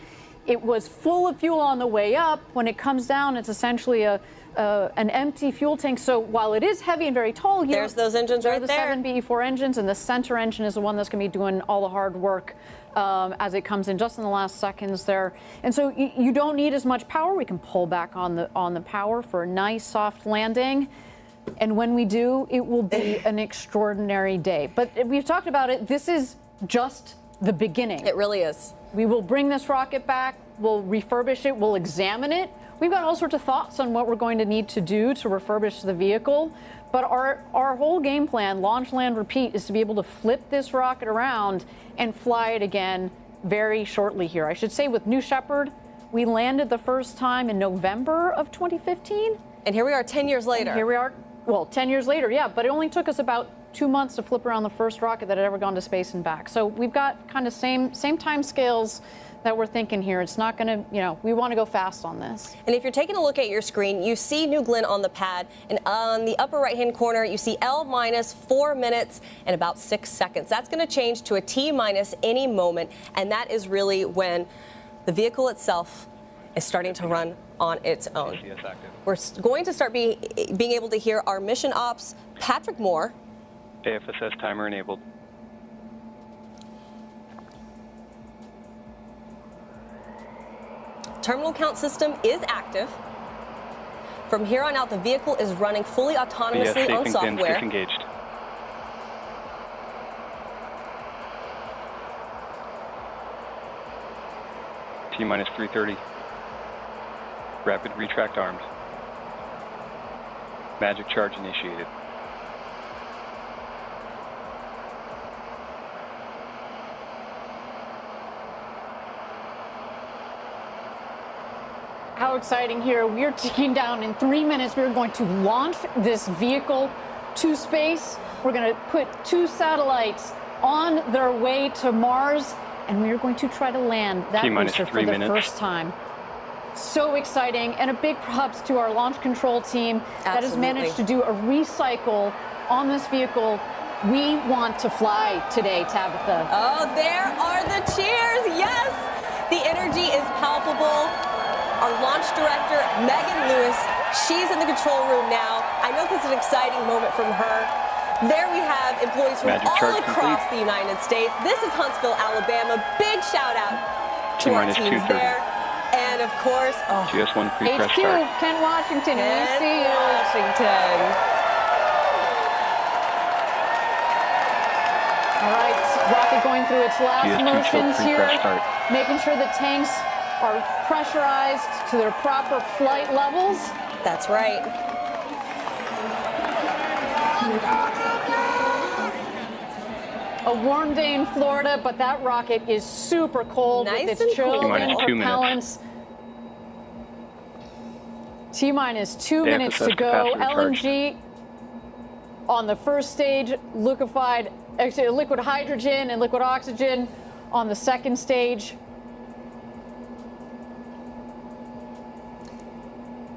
it was full of fuel on the way up. When it comes down, it's essentially an empty fuel tank. So while it is heavy and very tall here, there's those engines right there. The 7 BE4 engines, and the center engine is the one that's going to be doing all the hard work as it comes in just in the last seconds there. And so you don't need as much power. We can pull back on the power for a nice soft landing. And when we do, it will be an extraordinary day. But we've talked about it. This is just the beginning. It really is. We will bring this rocket back, we'll refurbish it, we'll examine it. We've got all sorts of thoughts on what we're going to need to do to refurbish the vehicle. But our whole game plan, launch, land, repeat, is to be able to flip this rocket around and fly it again very shortly here. I should say with New Shepard, we landed the first time in November of 2015. And here we are 10 years later. And here we are, well, 10 years later, yeah, but it only took us about 2 months to flip around the first rocket that had ever gone to space and back. So we've got kind of same time scales that we're thinking here. It's not going to, we want to go fast on this. And if you're taking a look at your screen, you see New Glenn on the pad, and on the upper right-hand corner, you see L minus 4 minutes and about 6 seconds. That's going to change to a T minus any moment, and that is really when the vehicle itself is starting to run on its own. We're going to start being able to hear our mission ops, Patrick Moore. AFSS timer enabled. Terminal count system is active. From here on out, the vehicle is running fully autonomously on software. Disengaged. T minus 330. Rapid retract armed. Magic charge initiated. How exciting here. We're ticking down. In 3 minutes, we're going to launch this vehicle to space. We're going to put 2 satellites on their way to Mars, and we're going to try to land that booster for the first time. So exciting, and a big props to our launch control team that has managed to do a recycle on this vehicle. We want to fly today, Tabitha. Oh, there are the cheers, yes! The energy is palpable. Our launch director, Megan Lewis, she's in the control room now. I know this is an exciting moment from her. There we have employees from all across the United States. This is Huntsville, Alabama. Big shout out to our teams there. And of course, GS1 pre-press HQ, start. Kent Washington, we Kent see you. Washington. All right, rocket going through its last GS2 motions still here, pre-press start. making sure the tanks are pressurized to their proper flight levels. That's right. A warm day in Florida, but that rocket is super cold Nice with and its chilled cool. in propellants. T-minus 2 minutes to go. LNG on the first stage, liquid hydrogen and liquid oxygen on the second stage.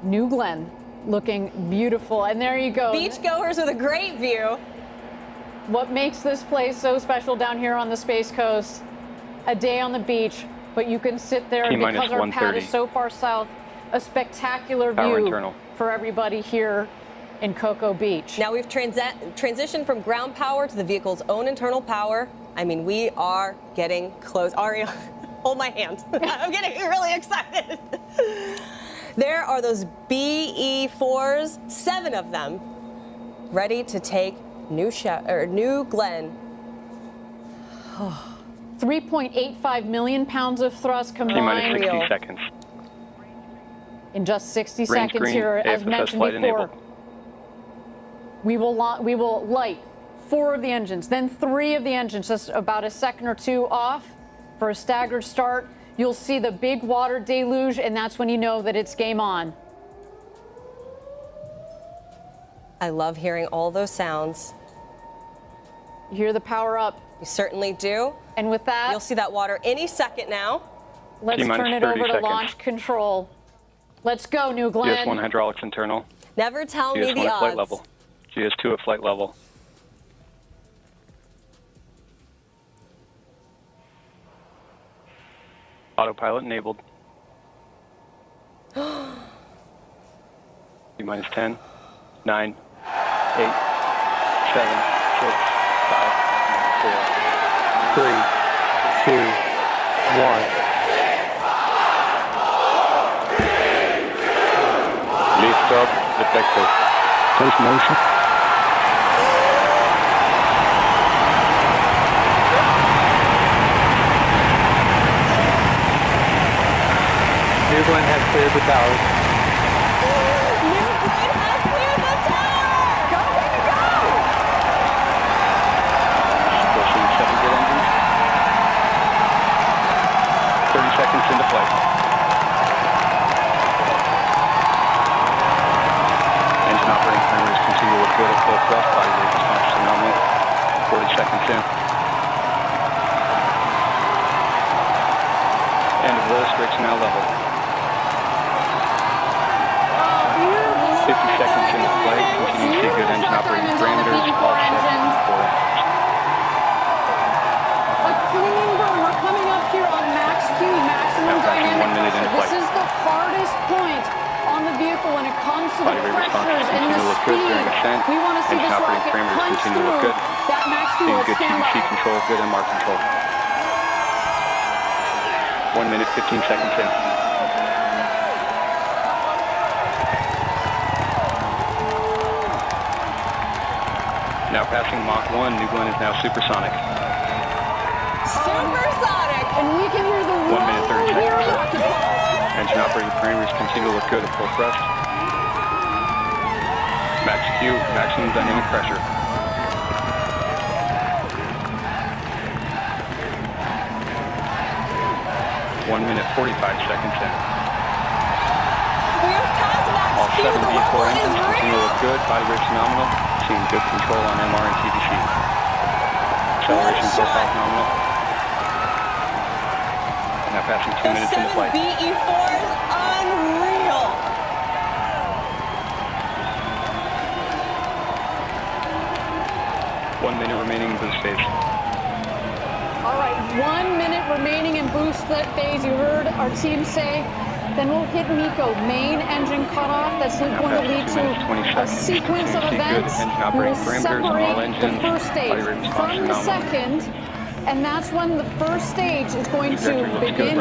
New Glenn looking beautiful. And there you go. Beachgoers with a great view. What makes this place so special down here on the Space Coast? A day on the beach, but you can sit there because our pad is so far south. A spectacular view for everybody here in Cocoa Beach. Now we've transitioned from ground power to the vehicle's own internal power. I mean, we are getting close. Aria, hold my hand. I'm getting really excited. There are those BE4s, 7 of them, ready to take New Glenn. 3.85 million pounds of thrust combined. 60 seconds. In just 60 Range seconds green, here, as AFSS mentioned flight before. enabled. We will light 4 of the engines, then 3 of the engines, just about a second or 2 off for a staggered start. You'll see the big water deluge, and that's when you know that it's game on. I love hearing all those sounds. You hear the power up. You certainly do. And with that, you'll see that water any second now. Let's turn it over to launch control. Let's go, New Glenn. GS1 hydraulics internal. Never tell me the GS1 at flight odds. level. GS2 at flight level. Autopilot enabled. T-minus 10, 9, 8, 7, 6, 5, 4, 3, 2, 1. Lift up detected. First motion. New Glenn has cleared the tower. Pushing 7 good engines. 30 seconds into flight. Engine operating parameters continue with good at full thrust. Body rate response to anomaly. 40 seconds in. End of lift, brakes now level. 50 seconds into flight. Continue to see good engine operating parameters. All set for A clean burn. We're coming up here on max Q, maximum dynamic pressure. This is the hardest point on the vehicle when it comes to the pressures and the speed. We want to see this rocket punch through that max Q. Seeing Let's good stand TVC by. control, good MR control. 1 minute, 15 seconds in. Now passing Mach 1, New Glenn is now supersonic. Supersonic! And we can hear the 1 minute, 30 roar here. seconds. Engine operating parameters continue to look good at full thrust. Max Q, maximum dynamic pressure. 1 minute, 45 seconds in. All 7 V4 engines continue to look good. Body rate's nominal. Seeing good control on MR and TVC. Acceleration profile nominal. Now passing 2 minutes into flight. BE4s, unreal. One minute remaining in boost phase. All right, 1 minute remaining in boost phase. You heard our team say. Then we'll hit MECO, main engine cutoff. That's going to lead to a sequence of events. We will separate the first stage from the second, and that's when the first stage is going to begin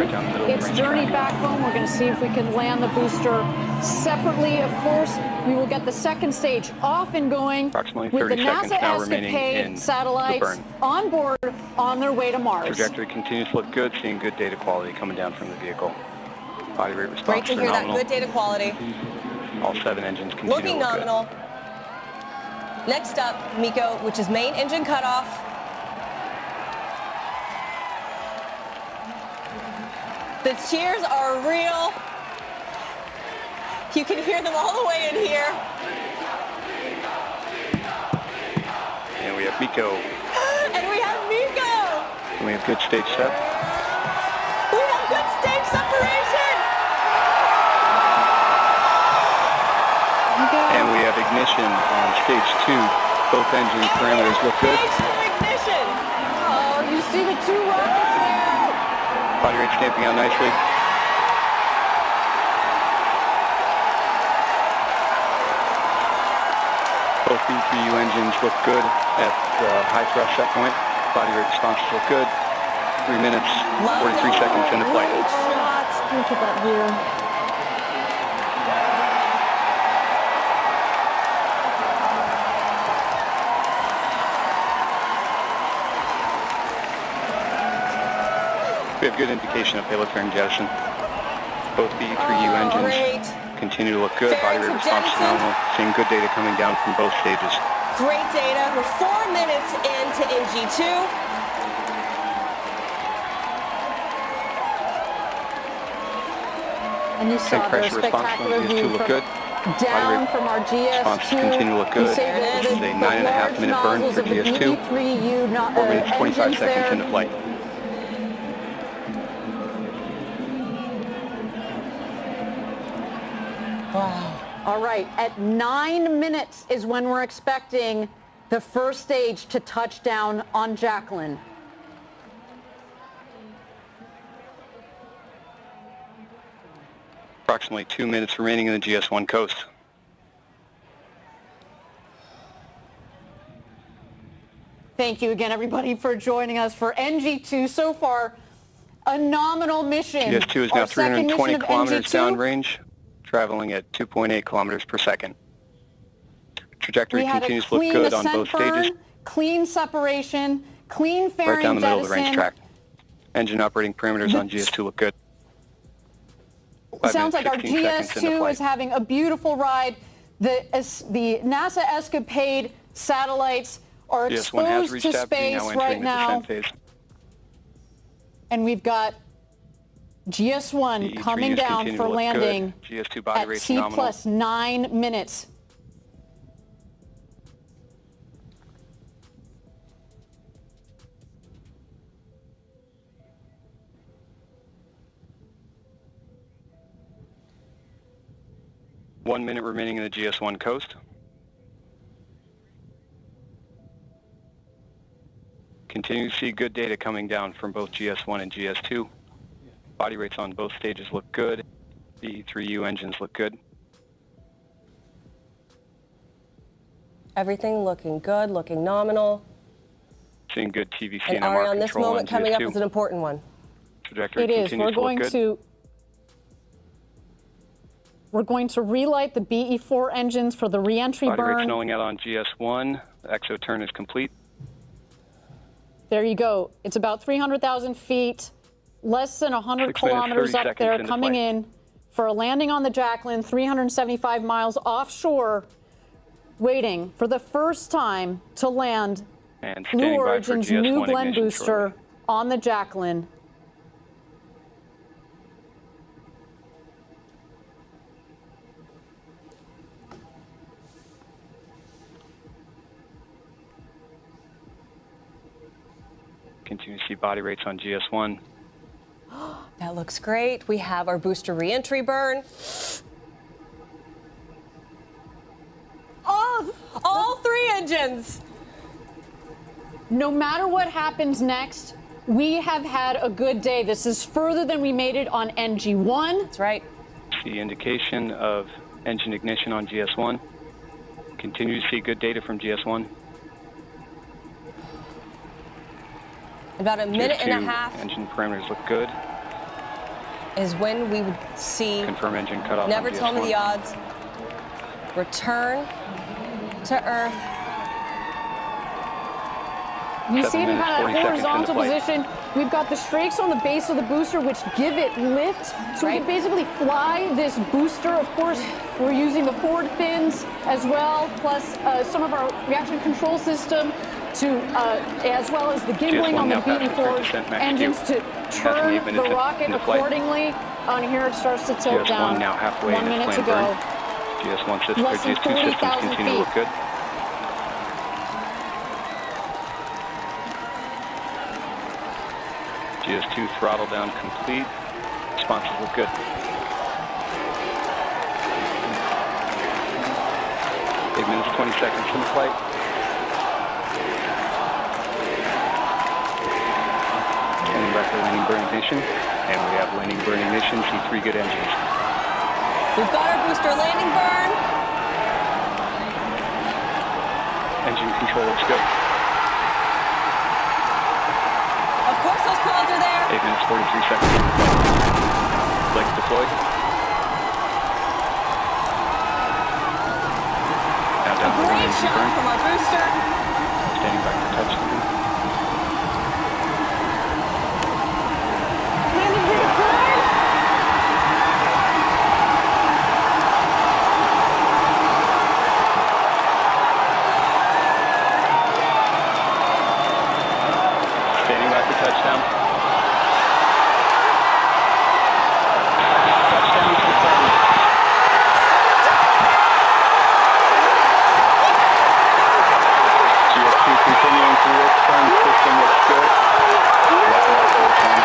its journey back home. We're going to see if we can land the booster separately. Of course, we will get the second stage off and going with the NASA EscaPADE satellites on board on their way to Mars. Trajectory continues to look good, seeing good data quality coming down from the vehicle. Body rate response Great to hear that. Good data quality. All 7 engines continue Looking to look nominal. Next up, MECO, which is main engine cutoff. The cheers are real. You can hear them all the way in here. And we have MECO. And we have MECO. And we have good stage set. We have good stage separation. And we have ignition on stage 2. Both engine parameters look good. Ignition. Oh, you see the 2 rockets there. Body rate stamping out nicely. Both B3U engines look good at high thrust set point. Body rate responses look good. 3 minutes, 43 seconds into flight. Great shot. Look at that view. We have good indication of payload fairing jettison. Both B3U engines continue to look good. Body rate response is nominal. Seeing good data coming down from both stages. Great data. We're 4 minutes into NG2. And you saw the spectacular view look good. Down from our GS2. Continue to look good. This is a 9.5 minute burn for GS2. 4 minutes, 25 seconds into flight. Wow. All right, at 9 minutes is when we're expecting the first stage to touch down on Jacqueline. Approximately 2 minutes remaining in the GS1 coast. Thank you again, everybody, for joining us for NG2. So far, a nominal mission. GS2 is now 320 kilometers downrange, traveling at 2.8 kilometers per second. Trajectory continues to look good on both stages. Clean separation, clean fairing right down the middle of the range jettison. track. Engine operating parameters on GS2 look good. Sounds like our GS2 is having a beautiful ride. The NASA EscaPADE satellites are exposed to space right now. And we've got GS1 coming down for landing GS2 body at rate's T nominal. plus 9 minutes. One minute remaining in the GS1 coast. Continue to see good data coming down from both GS1 and GS2. Body rates on both stages look good. The E3U engines look good. Everything looking good, looking nominal. Seeing good TVC And and Ari, MR on this control moment on coming up GS2. is an important one. Trajectory It is. continues to look good. We're going to relight the BE4 engines for the re-entry Body rates burn. snowing out on GS1. The exo turn is complete. There you go. It's about 300,000 feet, less than 100 6 minutes, kilometers 30 up there, seconds into coming flight. in for a landing on the Jacqueline, 375 miles offshore, waiting for the first time to land And Blue standing by for Origin's GS1 New Glenn ignition booster shortly. on the Jacqueline. Continue to see body rates on GS1. That looks great. We have our booster re-entry burn. All three engines. No matter what happens next, we have had a good day. This is further than we made it on NG1. That's right. See indication of engine ignition on GS1. Continue to see good data from GS1. About a minute and a GS2 half engine parameters look good. is when we would see. Confirm engine cutoff. Never on tell me GS1. the odds. Return to Earth. You see it in 7 minutes, kind of 40 seconds horizontal into flight. position. We've got the strakes on the base of the booster, which give it lift. So we can basically fly this booster. Of course, we're using the forward fins as well, plus some of our reaction control system to, as well as the gimbling on the beaten forward engines to turn the rocket accordingly. On here, it starts to tilt down. GS1 now halfway 1 in its minute to planned go. burn. GS1 system, Less than GS2 systems 40,000 continue to look feet. good. GS2 throttle down complete. Responses look good. 8 minutes, 20 seconds from the flight. Standing by for landing burn ignition. And we have landing burn ignition. See 3 good engines. We've got our booster landing burn. Engine control looks good. Of course, those clouds are there. 8 minutes, 43 seconds. Legs deployed. Now down to Great landing shot burn. from our booster. Standing by for touchdown. Landing gear deployed. Standing by for touchdown. Touchdown to the button. GS2 continuing through its burn. System looks good. Rocket up full time.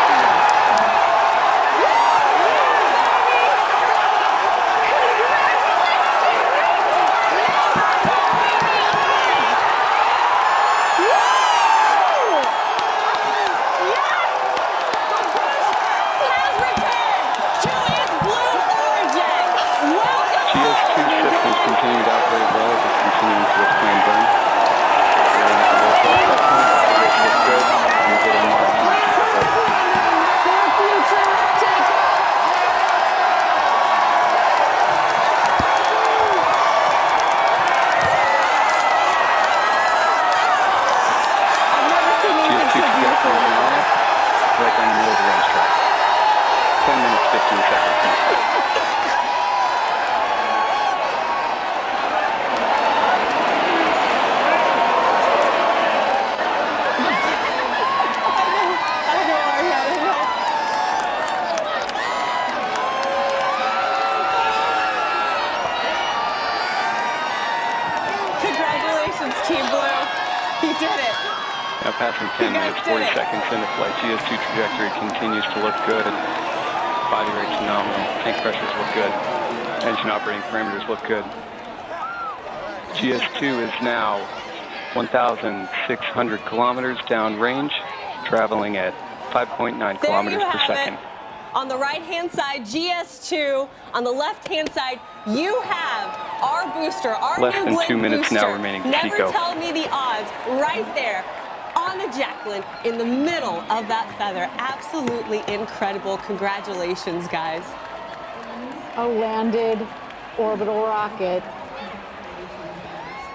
GS2 systems continue to operate well as it's continuing to its planned burn. We're in the low thrust testing. Operation looks good. And we're getting more right down the middle of the range track. 10 minutes, 15 seconds. Congratulations, Team Blue. You did it. Now passing 10 minutes, 40 seconds into flight. GS2 trajectory continues to look good. And body rate's phenomenal. Tank pressures look good. Engine operating parameters look good. GS2 is now 1,600 kilometers downrange, traveling at 5.9 kilometers per second. On the right-hand side, GS2. On the left-hand side, you have our booster, our Less new than Glenn 2 minutes booster. now remaining to Never go. tell me the odds. Right there on the Jacqueline, in the middle of that feather. Absolutely incredible. Congratulations, guys. A landed orbital rocket.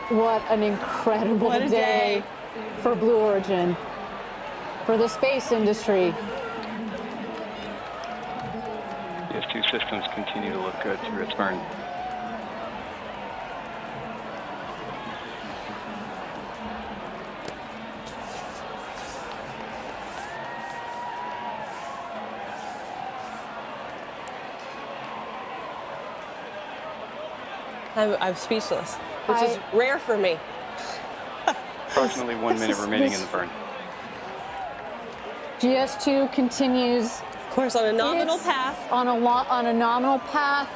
What an incredible What a day. for Blue Origin, for the space industry. GS2 systems continue to look good through its burn. I'm speechless, which is rare for me. Approximately 1 minute remaining in the burn. GS2 continues, of course, on a nominal path. On a nominal path.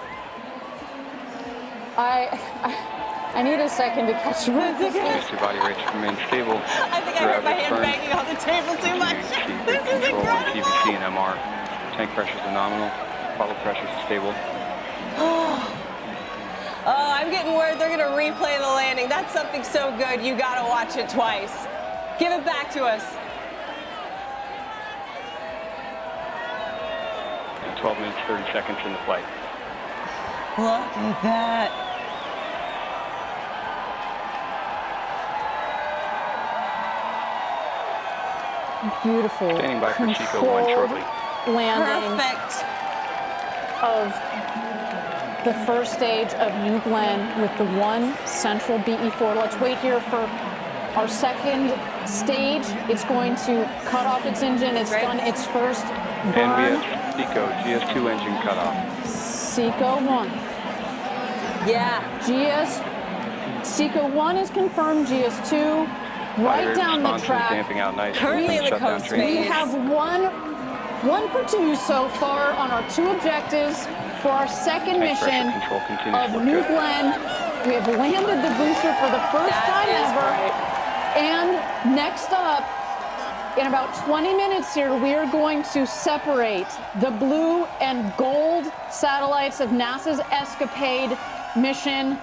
I need a second to catch my breath. Your body rates remain stable. I think I heard my hand banging on the table too much. This is incredible. TVC and MR. Tank pressures are nominal. Bottle pressures are stable. Oh, I'm getting word they're going to replay the landing. That's something so good, you got to watch it twice. Give it back to us. 12 minutes, 30 seconds in the flight. Look at that. Beautiful. Standing by for Chico 1 shortly. Landing Perfect. of the first stage of New Glenn with the one central BE4. Let's wait here for our second stage. It's going to cut off its engine. It's done its first burn. And we have Seco GS2 engine cutoff. Seco 1. Yeah. Seco 1 is confirmed. GS2 right down the track. Damping out nice. Currently in the coast phase. We have one for two so far on our two objectives for our second mission of New Glenn. We have landed the booster for the first time ever. And next up, in about 20 minutes here, we are going to separate the blue and gold satellites of NASA's EscaPADE mission.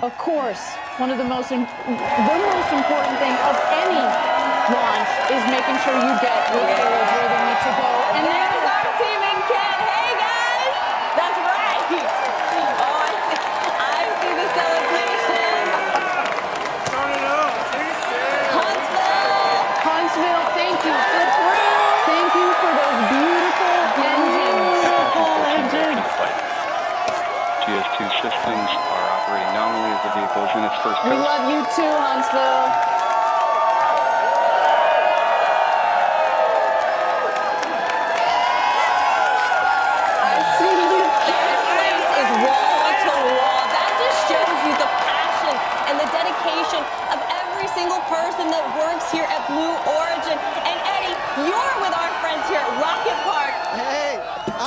Of course, the most important thing of any launch is making sure you get your payloads where they need to go. And there's our team in Ken. Hey guys, that's right. Oh, I see the celebration. Huntsville, thank you. Thank you for those beautiful engines. GS2 systems are operating nominally as the vehicle is in its first We coast. love you too, Huntsville. Of every single person that works here at Blue Origin. And Eddie, you're with our friends here at Rocket Park. Hey,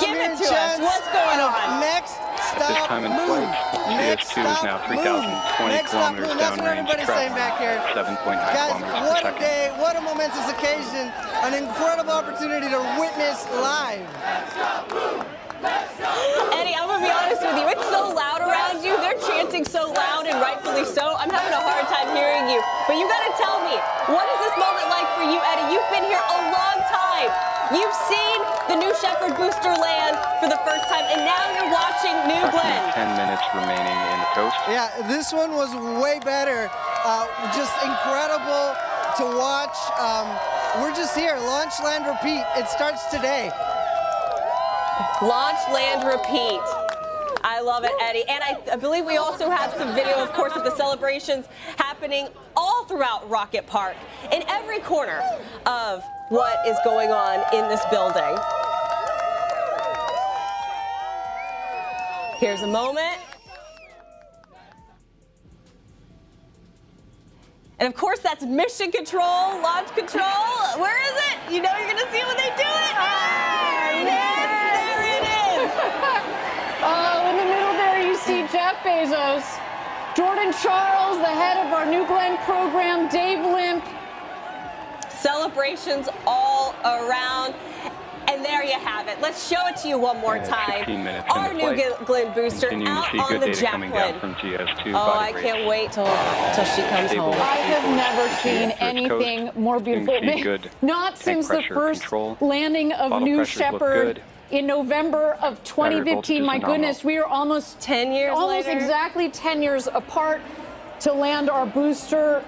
give it to us. What's going on? Next At this time in flight, GS2 is now 3,020 kilometers That's what downrange, everybody's saying back here. 7.9 Guys, kilometers per what a second. day, what a momentous occasion, an incredible opportunity to witness live. Eddie, I'm going to be honest with you. It's so loud around you. They're chanting so loud, and rightfully so. I'm having a hard time hearing you. But you got to tell me, what is this moment like for you, Eddie? You've been here a long time. You've seen the New Shepard booster land for the first time, and now you're watching New Glenn. 10 minutes remaining in the coast. Yeah, this one was way better. Just incredible to watch. We're just here, launch, land, repeat. It starts today. Launch, land, repeat. I love it, Eddie. And I believe we also have some video, of course, of the celebrations happening all throughout Rocket Park, in every corner of what is going on in this building. Here's a moment. And of course, that's mission control, launch control. Where is it? You know you're going to see it when they do it. There it is. Oh, in the middle there, you see Jeff Bezos, Jordan Charles, the head of our New Glenn program, Dave Limp. Celebrations all around. And there you have it. Let's show it to you one more time. 15 minutes Our New Glenn booster out on the Jacqueline. From GS2 Oh, I can't wait till she comes home. I have never seen anything more beautiful. Not since the first landing of New Shepard in November of 2015. My goodness, we are almost 10 years almost later. Exactly 10 years apart to land our booster.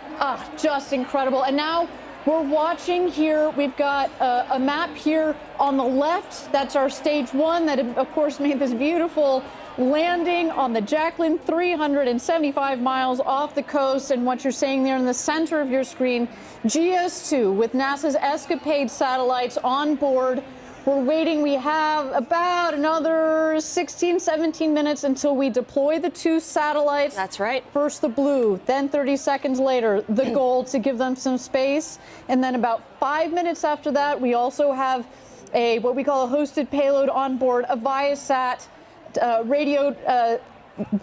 Just incredible. And now we're watching here. We've got a map here on the left. That's our stage one that, of course, made this beautiful landing on the Jacqueline, 375 miles off the coast. And what you're seeing there in the center of your screen, GS2 with NASA's EscaPADE satellites on board. We're waiting. We have about another 16, 17 minutes until we deploy the two satellites. That's right. First the blue, then 30 seconds later, the gold to give them some space. And then about 5 minutes after that, we also have what we call a hosted payload on board, a Viasat radio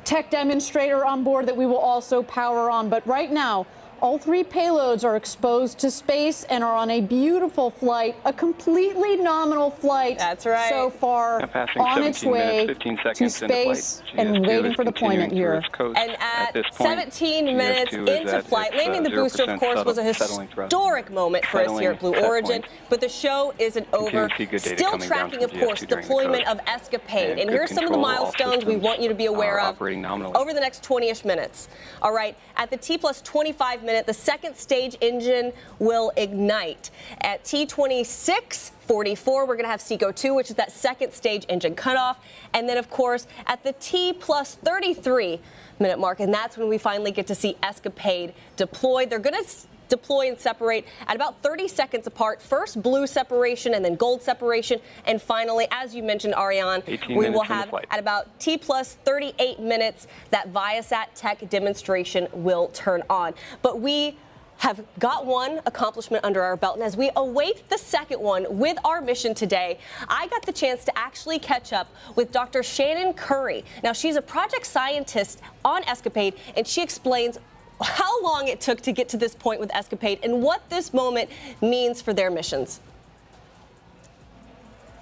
tech demonstrator on board that we will also power on. But right now, all 3 payloads are exposed to space and are on a beautiful flight, a completely nominal flight. That's right. So far on its way to space and waiting for deployment here. And at 17 minutes into flight, landing the booster, of course, was a historic moment for us here at Blue Origin. But the show isn't over. Still tracking, of course, deployment of EscaPADE. And here's some of the milestones we want you to be aware of over the next 20-ish minutes. All right, at the T+25 minute, the second stage engine will ignite. At T26:44, we're going to have SECO-2, which is that second stage engine cutoff. And then, of course, at the T+33 minute mark, and that's when we finally get to see EscaPADE deployed. They're going to deploy and separate at about 30 seconds apart. First blue separation and then gold separation. And finally, as you mentioned, Ariane, we will have at about T+38 minutes that Viasat tech demonstration will turn on. But we have got one accomplishment under our belt, and as we await the second one with our mission today, I got the chance to actually catch up with Dr. Shannon Curry. Now, she's a project scientist on EscaPADE, and she explains how long it took to get to this point with EscaPADE and what this moment means for their missions.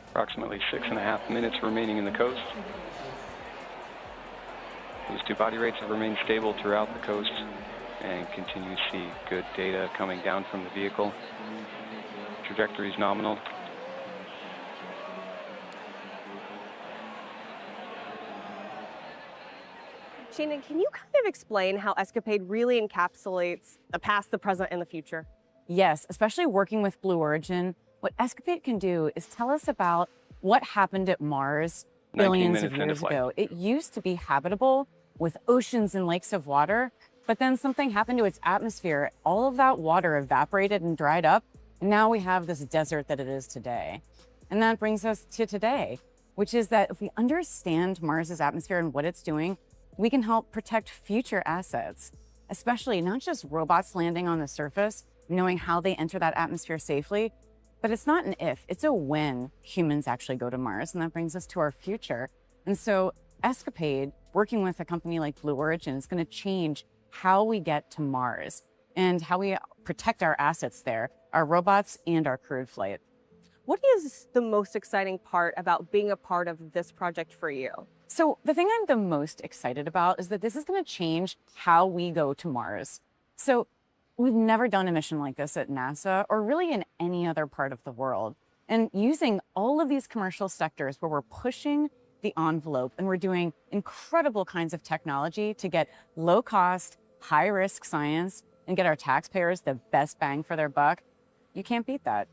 Approximately 6.5 minutes remaining in the coast. Those 2 body rates have remained stable throughout the coast and continue to see good data coming down from the vehicle. Trajectory is nominal. Shannon, can you kind of explain how EscaPADE really encapsulates the past, the present, and the future? Yes, especially working with Blue Origin. What EscaPADE can do is tell us about what happened at Mars billions of years ago. It used to be habitable with oceans and lakes of water, but then something happened to its atmosphere. All of that water evaporated and dried up, and now we have this desert that it is today. And that brings us to today, which is that if we understand Mars's atmosphere and what it's doing, we can help protect future assets, especially not just robots landing on the surface, knowing how they enter that atmosphere safely, but it's not an if, it's a when humans actually go to Mars, and that brings us to our future. And so EscaPADE, working with a company like Blue Origin, is going to change how we get to Mars and how we protect our assets there, our robots and our crewed flight. What is the most exciting part about being a part of this project for you? So the thing I'm the most excited about is that this is going to change how we go to Mars. So we've never done a mission like this at NASA or really in any other part of the world. And using all of these commercial sectors where we're pushing the envelope and we're doing incredible kinds of technology to get low cost, high risk science and get our taxpayers the best bang for their buck, you can't beat that.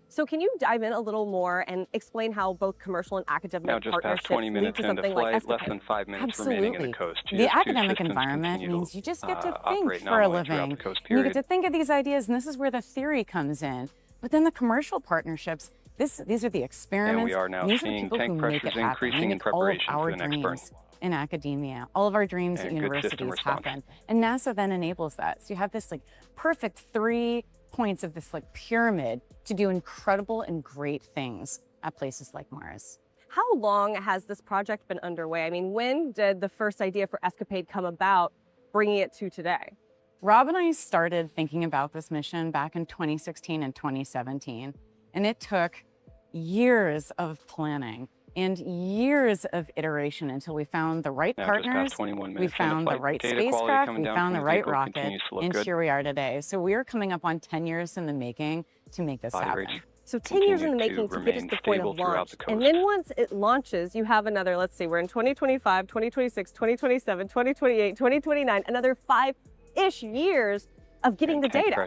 So can you dive in a little more and explain how both commercial and academic now just partnerships past 20 minutes lead to into something flight, like less EscaPADE? than 5 minutes Absolutely. remaining in the coast. The academic environment means you just get to think for a living. You get to think of these ideas, and this is where the theory comes in. But then the commercial partnerships, these are the experiments. And we are now these are the seeing people tank who make pressures it happen. increasing They in make all of preparation our for the next burn. dreams in academia, all of our dreams at And good system universities response. happen. And NASA then enables that. So you have this like perfect 3 points of this like pyramid to do incredible and great things at places like Mars. How long has this project been underway? I mean, when did the first idea for EscaPADE come about, bringing it to today? Rob and I started thinking about this mission back in 2016 and 2017, and it took years of planning and years of iteration until we found the right partners, we found the right spacecraft, we found the right rocket, and here we are today. So we are coming up on 10 years in the making to make this happen. So 10 years in the making to get us to the point of launch. And then once it launches, you have another, let's see, we're in 2025, 2026, 2027, 2028, 2029, another 5-ish years of getting the data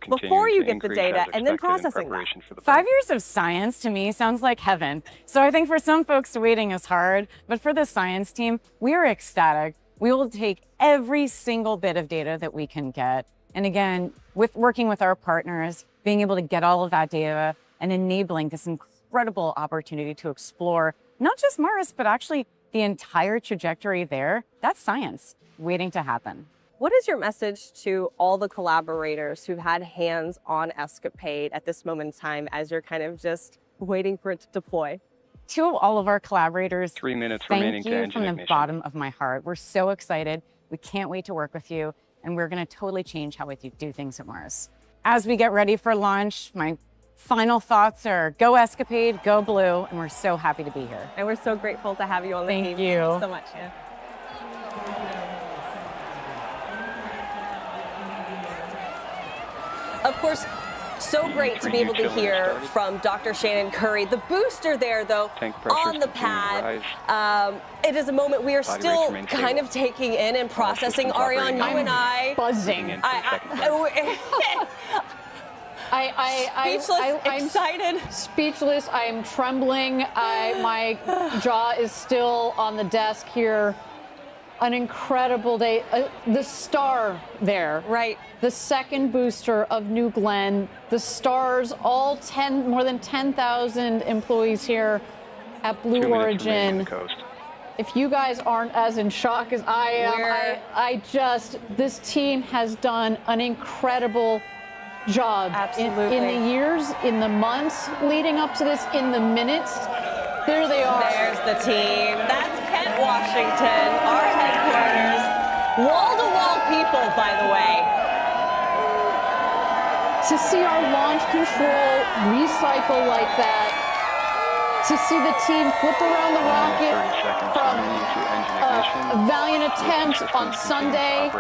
before you get the data and then processing that. 5 years of science to me sounds like heaven. So I think for some folks waiting is hard, but for the science team, we are ecstatic. We will take every single bit of data that we can get. And again, with working with our partners, being able to get all of that data and enabling this incredible opportunity to explore not just Mars, but actually the entire trajectory there, that's science waiting to happen. What is your message to all the collaborators who've had hands on EscaPADE at this moment in time as you're kind of just waiting for it to deploy? To all of our collaborators, 3 minutes remaining to thank you engine from the ignition. bottom of my heart. We're so excited. We can't wait to work with you, and we're going to totally change how we do things at Mars. As we get ready for launch, my final thoughts are go EscaPADE, go Blue, and we're so happy to be here. And we're so grateful to have you on the team. Thank you. Thank you so much. Yeah. Of course, so great to be able to hear from Dr. Shannon Curry. The booster there, though, on the pad. It is a moment we are still kind of taking in and processing. Ariane, you and I. Buzzing. I'm excited. Speechless. I'm trembling. My jaw is still on the desk here. An incredible day. The star there. Right. The second booster of New Glenn. The stars, all more than 10,000 employees here at Blue Origin. If you guys aren't as in shock as I am, this team has done an incredible job. Absolutely. In the years, in the months leading up to this, in the minutes. There they are. There's the team. That's Kent, Washington, our headquarters. Wall-to-wall people, by the way. To see our launch control recycle like that, to see the team flip around the rocket from a valiant attempt on Sunday,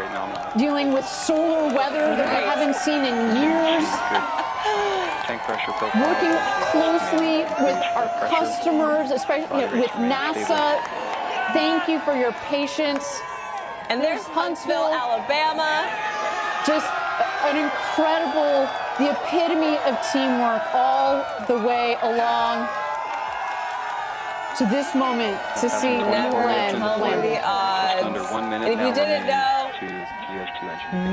dealing with solar weather that we haven't seen in years. Working closely with our customers, especially with NASA. Thank you for your patience. And there's Huntsville, Alabama. Just an incredible, the epitome of teamwork all the way along to this moment to see New Glenn land. The odds. Under 1 minute. And if you didn't know,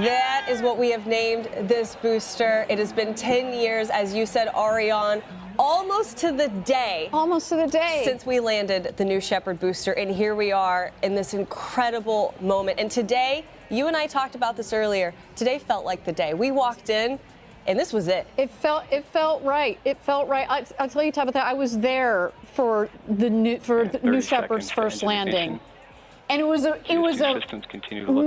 that is what we have named this booster. It has been 10 years, as you said, Ariane, almost to the day. Almost to the day. Since we landed the New Shepard booster. And here we are in this incredible moment. And today, you and I talked about this earlier. Today felt like the day. We walked in, and this was it. It felt right. It felt right. I'll tell you, Tabitha, I was there for the New Shepard's first landing. And it was a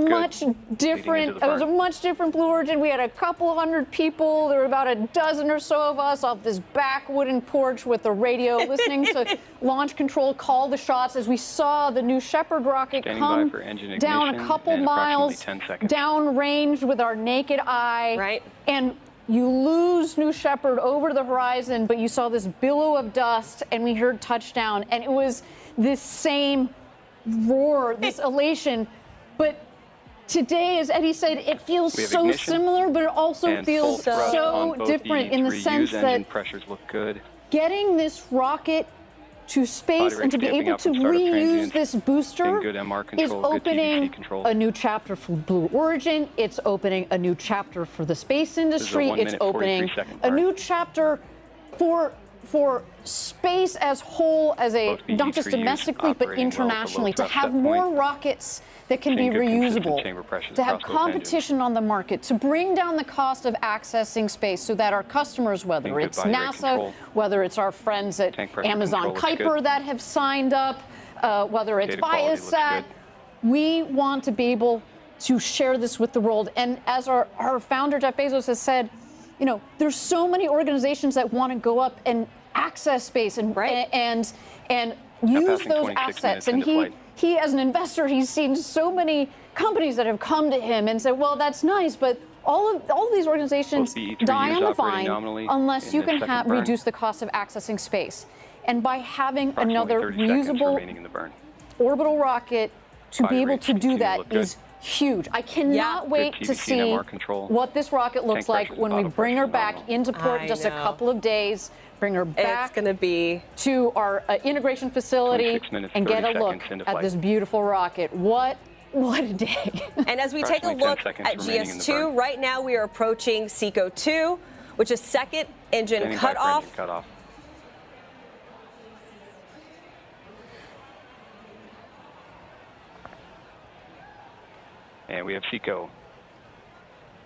much different. It was a much different Blue Origin. We had a couple hundred people. There were about a dozen or so of us off this back wooden porch with the radio, listening to launch control call the shots as we saw the New Shepard rocket come down a couple miles downrange with our naked eye. Right. And you lose New Shepard over to the horizon, but you saw this billow of dust, and we heard touchdown, and it was this same roar, this elation. But today, as Eddie said, it feels so similar, but it also feels so different in the sense that pressures look good. Getting this rocket to space and to be able to reuse this booster is opening a new chapter for Blue Origin. It's opening a new chapter for the space industry. It's opening a new chapter for space as whole, as not just domestically but internationally, to have more rockets that can be reusable, to have competition on the market, to bring down the cost of accessing space so that our customers, whether it's NASA, whether it's our friends at Amazon Kuiper that have signed up, whether it's Viasat, we want to be able to share this with the world. And as our founder, Jeff Bezos, has said, you know, there's so many organizations that want to go up and access space and use those assets. And he, as an investor, he's seen so many companies that have come to him and said, well, that's nice, but all of these organizations die on the vine unless you can reduce the cost of accessing space. And by having another reusable orbital rocket to be able to do that is huge. I cannot wait to see what this rocket looks like when we bring her back into port in just a couple of days, bring her back to our integration facility and get a look at this beautiful rocket. What a day. And as we take a look at GS2, right now we are approaching SECO 2, which is second engine cutoff. And we have SECO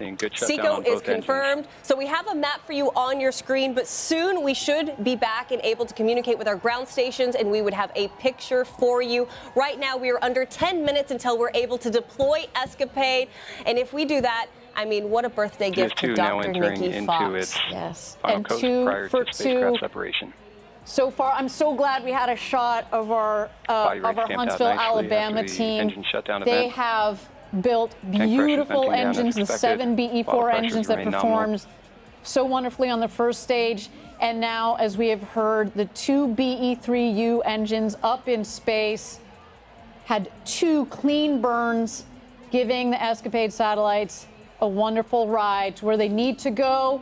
seeing good shutdown Seco on is both engines. confirmed. So we have a map for you on your screen, but soon we should be back and able to communicate with our ground stations, and we would have a picture for you. Right now, we are under 10 minutes until we're able to deploy EscaPADE, and if we do that, I mean, what a birthday gift to now Dr. entering Nikki into Fox. its Yes, final and coast two prior for to spacecraft two. separation. So far, I'm so glad we had a shot of our Huntsville, Alabama team. They have built beautiful engines, the 7 BE4 engines that performed so wonderfully on the first stage. And now, as we have heard, the 2 BE3U engines up in space had 2 clean burns, giving the EscaPADE satellites a wonderful ride to where they need to go,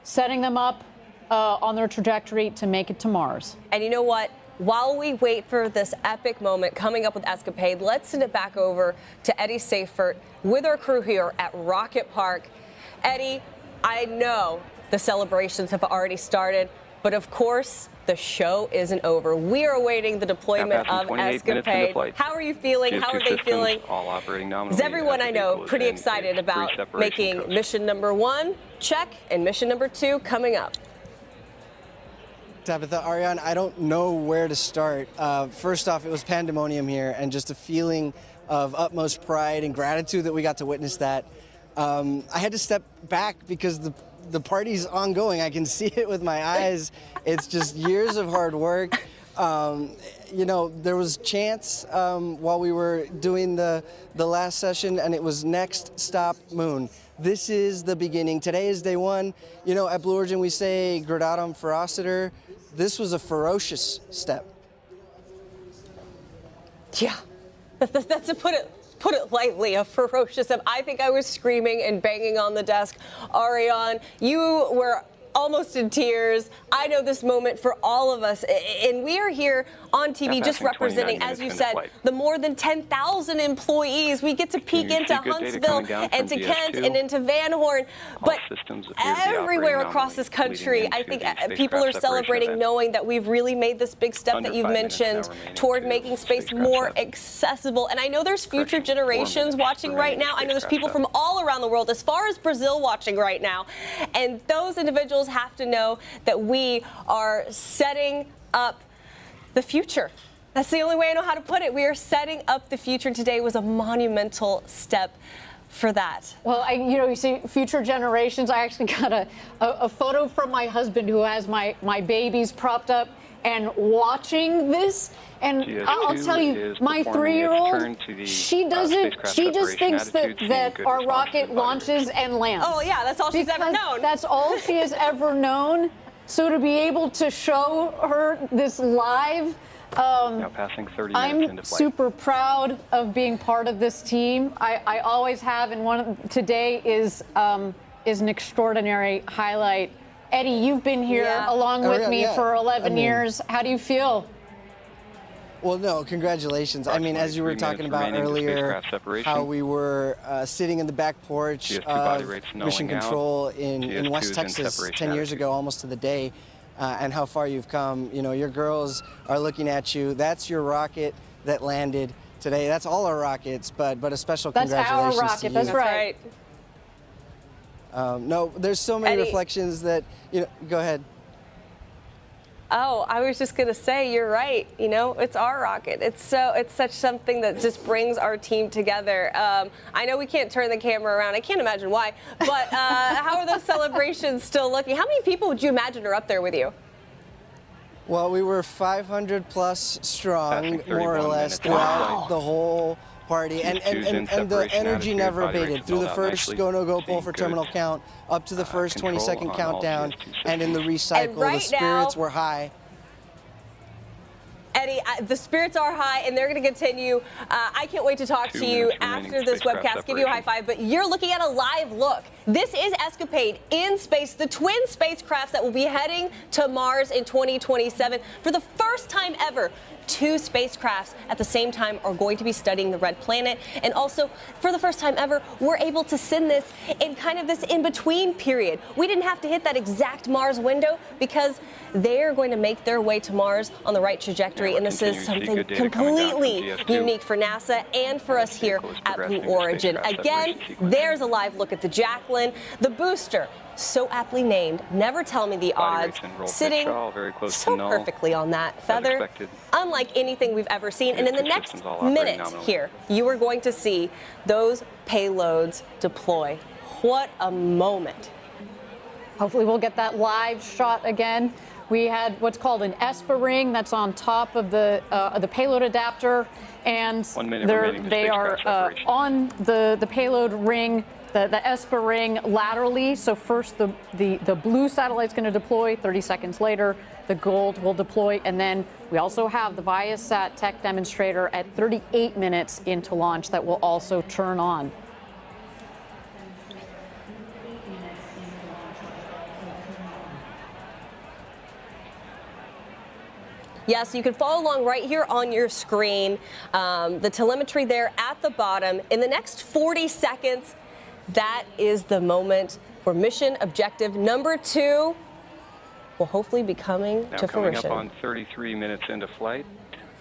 setting them up on their trajectory to make it to Mars. And you know what? While we wait for this epic moment coming up with EscaPADE, let's send it back over to Eddie Seifert with our crew here at Rocket Park. Eddie, I know the celebrations have already started, but of course, the show isn't over. We are awaiting the deployment of EscaPADE. How are you feeling? How are they feeling? All operating nominally. Is everyone I know pretty excited about making mission number 1 check and mission number 2 coming up? Tabitha, Ariane, I don't know where to start. First off, it was pandemonium here, and just a feeling of utmost pride and gratitude that we got to witness that. I had to step back because the party's ongoing. I can see it with my eyes. It's just years of hard work. You know, there was chants while we were doing the last session, and it was next stop moon. This is the beginning. Today is day 1. You know, at Blue Origin we say gradatum ferociter. This was a ferocious step. Yeah, that's to put it lightly, a ferocious step. I think I was screaming and banging on the desk. Ariane, you were almost in tears. I know this moment for all of us, and we are here on TV just representing, as you said, the more than 10,000 employees. We get to peek into Huntsville and to Kent and into Van Horn, but everywhere across this country, I think people are celebrating knowing that we've really made this big step that you've mentioned toward making space more accessible. And I know there's future generations watching right now. I know there's people from all around the world, as far as Brazil, watching right now. And those individuals have to know that we are setting up the future. That's the only way I know how to put it. We are setting up the future. Today was a monumental step for that. Well, you see, future generations. I actually got a photo from my husband who has my babies propped up and watching this. And I'll tell you, my 3-year-old, she just thinks that our rocket launches and lands. Oh yeah, that's all she's ever known. That's all she has ever known. So to be able to show her this live, now passing 30 minutes into I'm flight. super proud of being part of this team. I always have, and today is an extraordinary highlight. Eddie, you've been here along with me for 11 years. How do you feel? Well, no, congratulations. I mean, as you were talking about earlier, how we were sitting in the back porch of Mission Control in West Texas 10 years ago, almost to the day, and how far you've come. You know, your girls are looking at you. That's your rocket that landed today. That's all our rockets, but a special congratulations our rocket, to you. that's right. No, there's so many reflections that, go ahead. Oh, I was just going to say, you're right. You know, it's our rocket. It's such something that just brings our team together. I know we can't turn the camera around. I can't imagine why. But how are those celebrations still looking? How many people would you imagine are up there with you? Well, we were 500 plus strong, more or less, throughout the whole party, and the energy never abated through the first go-no-go poll for terminal count, up to the first 20-second countdown, and in the recycle, the spirits were high. Eddie, the spirits are high, and they're going to continue. I can't wait to talk to you after this webcast, give you a high five, but you're looking at a live look. This is EscaPADE in space, the twin spacecrafts that will be heading to Mars in 2027. For the first time ever, 2 spacecrafts at the same time are going to be studying the red planet. And also, for the first time ever, we're able to send this in kind of this in-between period. We didn't have to hit that exact Mars window because they're going to make their way to Mars on the right trajectory right? And this is something completely unique for NASA and for us here at Blue Origin. Again, there's a live look at the Jacqueline, the booster. So aptly named. Never tell me the odds. Sitting so perfectly on that feather, unlike anything we've ever seen. And in the next minute here, you are going to see those payloads deploy. What a moment. Hopefully we'll get that live shot again. We had what's called an ESPA ring that's on top of the payload adapter, and they are on the payload ring, the ESPA ring laterally. So first the blue satellite's going to deploy. 30 seconds later, the gold will deploy, and then we also have the Viasat tech demonstrator at 38 minutes into launch that will also turn on. Yes, you can follow along right here on your screen. The telemetry there at the bottom. In the next 40 seconds, that is the moment where mission objective number 2 will hopefully be coming to fruition. Coming up on 33 minutes into flight.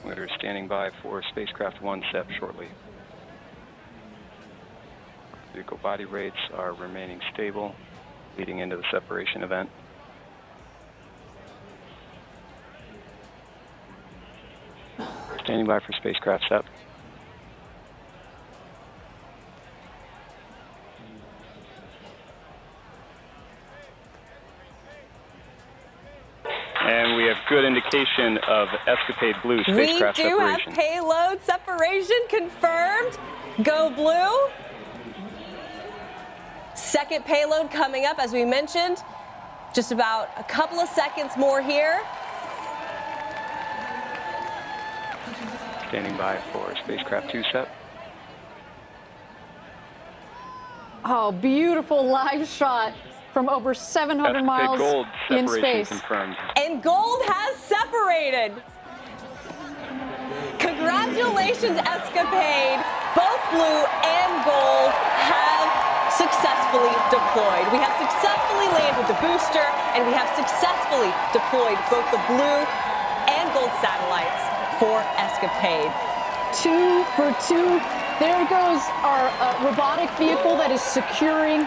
We're standing by for spacecraft 1 SEP shortly. Vehicle body rates are remaining stable, leading into the separation event. Standing by for spacecraft SEP. And we have good indication of EscaPADE Blue spacecraft separation. We do have payload separation confirmed. Go Blue. Second payload coming up, as we mentioned. Just about a couple of seconds more here. Standing by for spacecraft 2 SEP. Oh, beautiful live shot from over 700 miles gold in space. Confirmed. And gold has separated. Congratulations, EscaPADE. Both blue and gold have successfully deployed. We have successfully landed the booster, and we have successfully deployed both the blue and gold satellites for EscaPADE. 2 for 2. There goes our robotic vehicle that is securing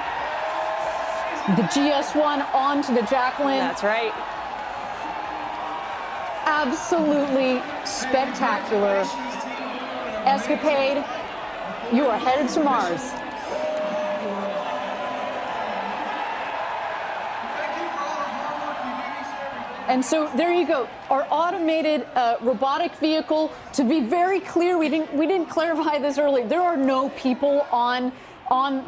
the GS1 onto the Jacqueline. That's right. Absolutely spectacular. EscaPADE, you are headed to Mars. And so there you go, our automated robotic vehicle. To be very clear, we didn't clarify this earlier. There are no people on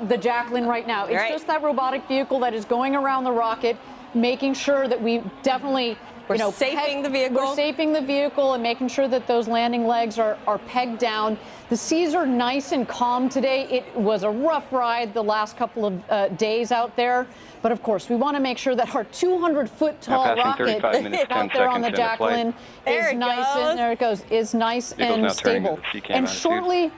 the Jacqueline right now. It's just that robotic vehicle that is going around the rocket, making sure that we definitely We're safing the vehicle. We're safing the vehicle and making sure that those landing legs are pegged down. The seas are nice and calm today. It was a rough ride the last couple of days out there. But of course, we want to make sure that our 200-foot tall rocket out there on the Jacqueline is nice and stable. And shortly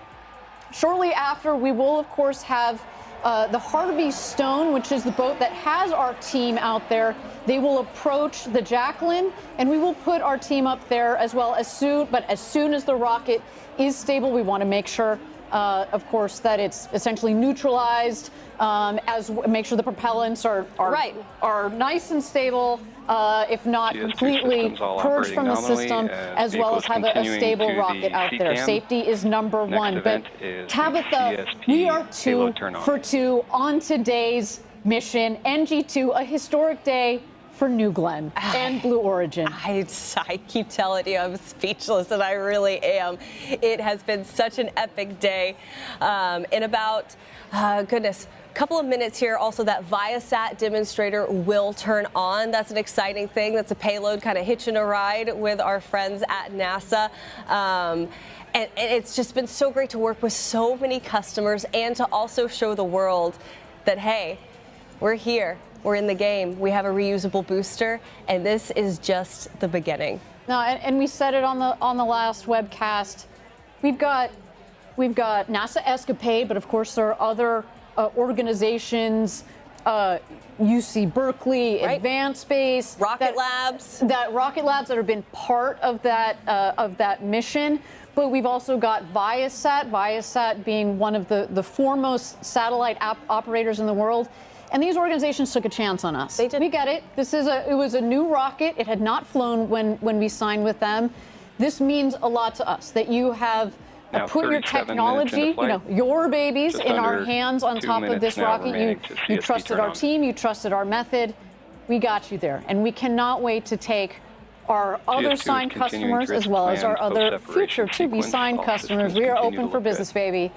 after, we will of course have the Harvey Stone, which is the boat that has our team out there. They will approach the Jacqueline, and we will put our team up there as well as soon. But as soon as the rocket is stable, we want to make sure, of course, that it's essentially neutralized. Make sure the propellants are nice and stable, if not completely purged from the system, as well as have a stable rocket out there. Safety is number one. But Tabitha, we are 2 for 2 on today's mission. NG2, a historic day for New Glenn and Blue Origin. I keep telling you, I'm speechless, and I really am. It has been such an epic day. In about, goodness, couple of minutes here, also that Viasat demonstrator will turn on. That's an exciting thing. That's a payload kind of hitching a ride with our friends at NASA. And it's just been so great to work with so many customers and to also show the world that, hey, we're here. We're in the game. We have a reusable booster, and this is just the beginning. No, and we said it on the last webcast. We've got NASA EscaPADE, but of course there are other organizations UC Berkeley, Right. Advanced Space, Rocket Labs. That rocket labs that have been part of that mission. But we've also got Viasat being one of the foremost satellite operators in the world. And these organizations took a chance on us. They did. We get it. It was a new rocket. It had not flown when we signed with them. This means a lot to us that you have put your technology, your babies in our hands on top of this rocket. You trusted our team. You trusted our method. We got you there. And we cannot wait to take our other signed customers as well as our other future to-be signed customers. We are open for business, baby,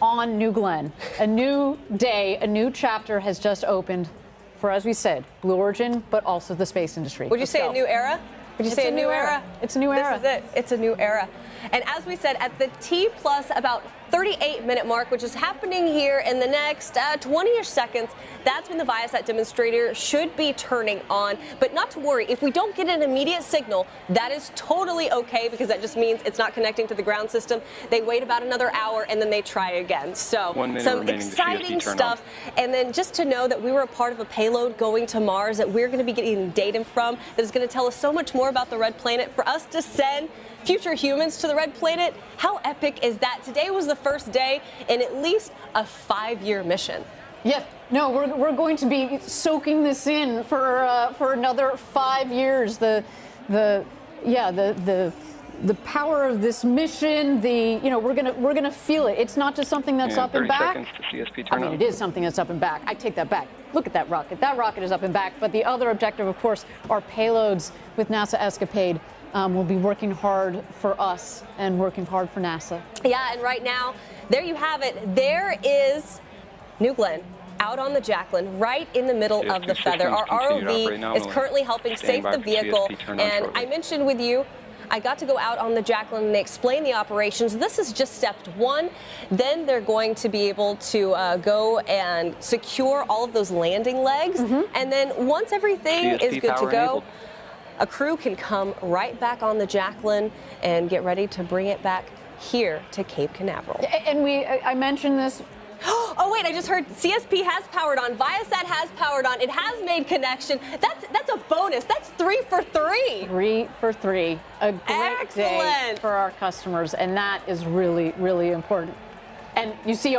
on New Glenn. A new day, a new chapter has just opened for, as we said, Blue Origin, but also the space industry. Would you say a new era? Would you say a new era? It's a new era. This is it. It's a new era. And as we said, at the T plus about 38-minute mark, which is happening here in the next 20-ish seconds, that's when the Viasat demonstrator should be turning on. But not to worry, if we don't get an immediate signal, that is totally okay, because that just means it's not connecting to the ground system. They wait about another hour and then they try again. So some exciting stuff. And then just to know that we were a part of a payload going to Mars that we're going to be getting data from that is going to tell us so much more about the Red Planet. For us to send future humans to the Red Planet, how epic is that? Today was the first day in at least a 5-year mission. Yeah, no, we're going to be soaking this in for another 5 years. The power of this mission. We're gonna feel it. It's not just something that's up and back. 30 seconds to CSP I turn mean, on. it is something that's up and back. I take that back. Look at that rocket. That rocket is up and back. But the other objective, of course, are payloads with NASA EscaPADE. We'll be working hard for us and working hard for NASA. Yeah, and right now, there you have it. There is New Glenn out on the Jacqueline, right in the middle of the feather. Our ROV is currently helping safe the vehicle. And I mentioned with you, I got to go out on the Jacqueline and they explain the operations. This is just step 1. Then they're going to be able to go and secure all of those landing legs. And then once everything is good to go, a crew can come right back on the Jacqueline and get ready to bring it back here to Cape Canaveral. And I mentioned this. Oh wait, I just heard CSP has powered on, Viasat has powered on, it has made connection. That's a bonus. That's 3 for 3. 3 for 3. A great day for our customers, and that is really, really important. And you see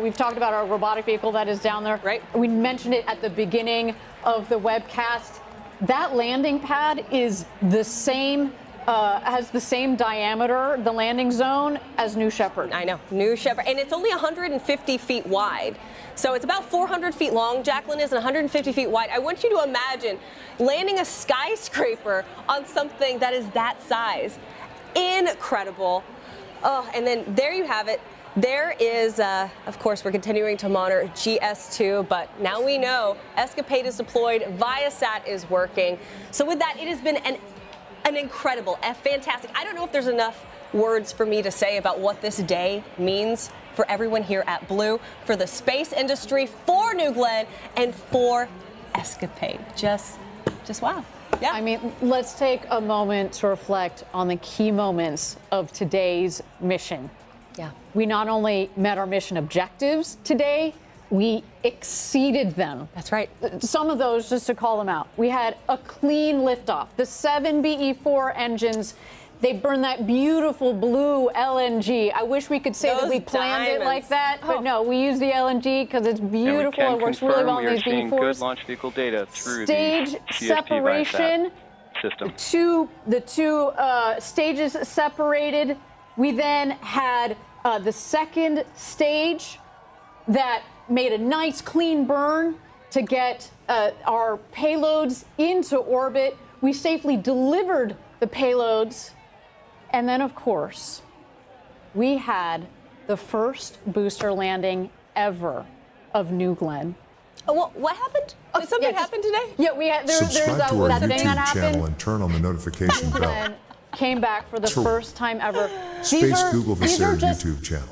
we've talked about our robotic vehicle that is down there. Right. We mentioned it at the beginning of the webcast. That landing pad is the same, has the same diameter, the landing zone, as New Shepard. I know, New Shepard. And it's only 150 feet wide. So it's about 400 feet long, Jacqueline is, and 150 feet wide. I want you to imagine landing a skyscraper on something that is that size. Incredible. Oh, and then there you have it. There is, of course, we're continuing to monitor GS2, but now we know EscaPADE is deployed, Viasat is working. So with that, it has been an incredible, fantastic. I don't know if there's enough words for me to say about what this day means for everyone here at Blue, for the space industry, for New Glenn, and for EscaPADE. Just wow. Yeah. I mean, let's take a moment to reflect on the key moments of today's mission. Yeah. We not only met our mission objectives today, we exceeded them. That's right. Some of those, just to call them out. We had a clean liftoff. The 7 BE4 engines, they burn that beautiful blue LNG. I wish we could say that we planned it like that, but no, we use the LNG because it's beautiful. It works really well in these BE4s. Good launch vehicle data through stage the separation. System. The two stages separated. We then had the second stage that made a nice clean burn to get our payloads into orbit. We safely delivered the payloads. And then, of course, we had the first booster landing ever of New Glenn. Oh, what happened? Did something happen today? Yeah, we had. There's Subscribe that to our thing that YouTube happened. channel and turn on the notification bell. Came back for the first time ever. Space Googlevesaire YouTube channel.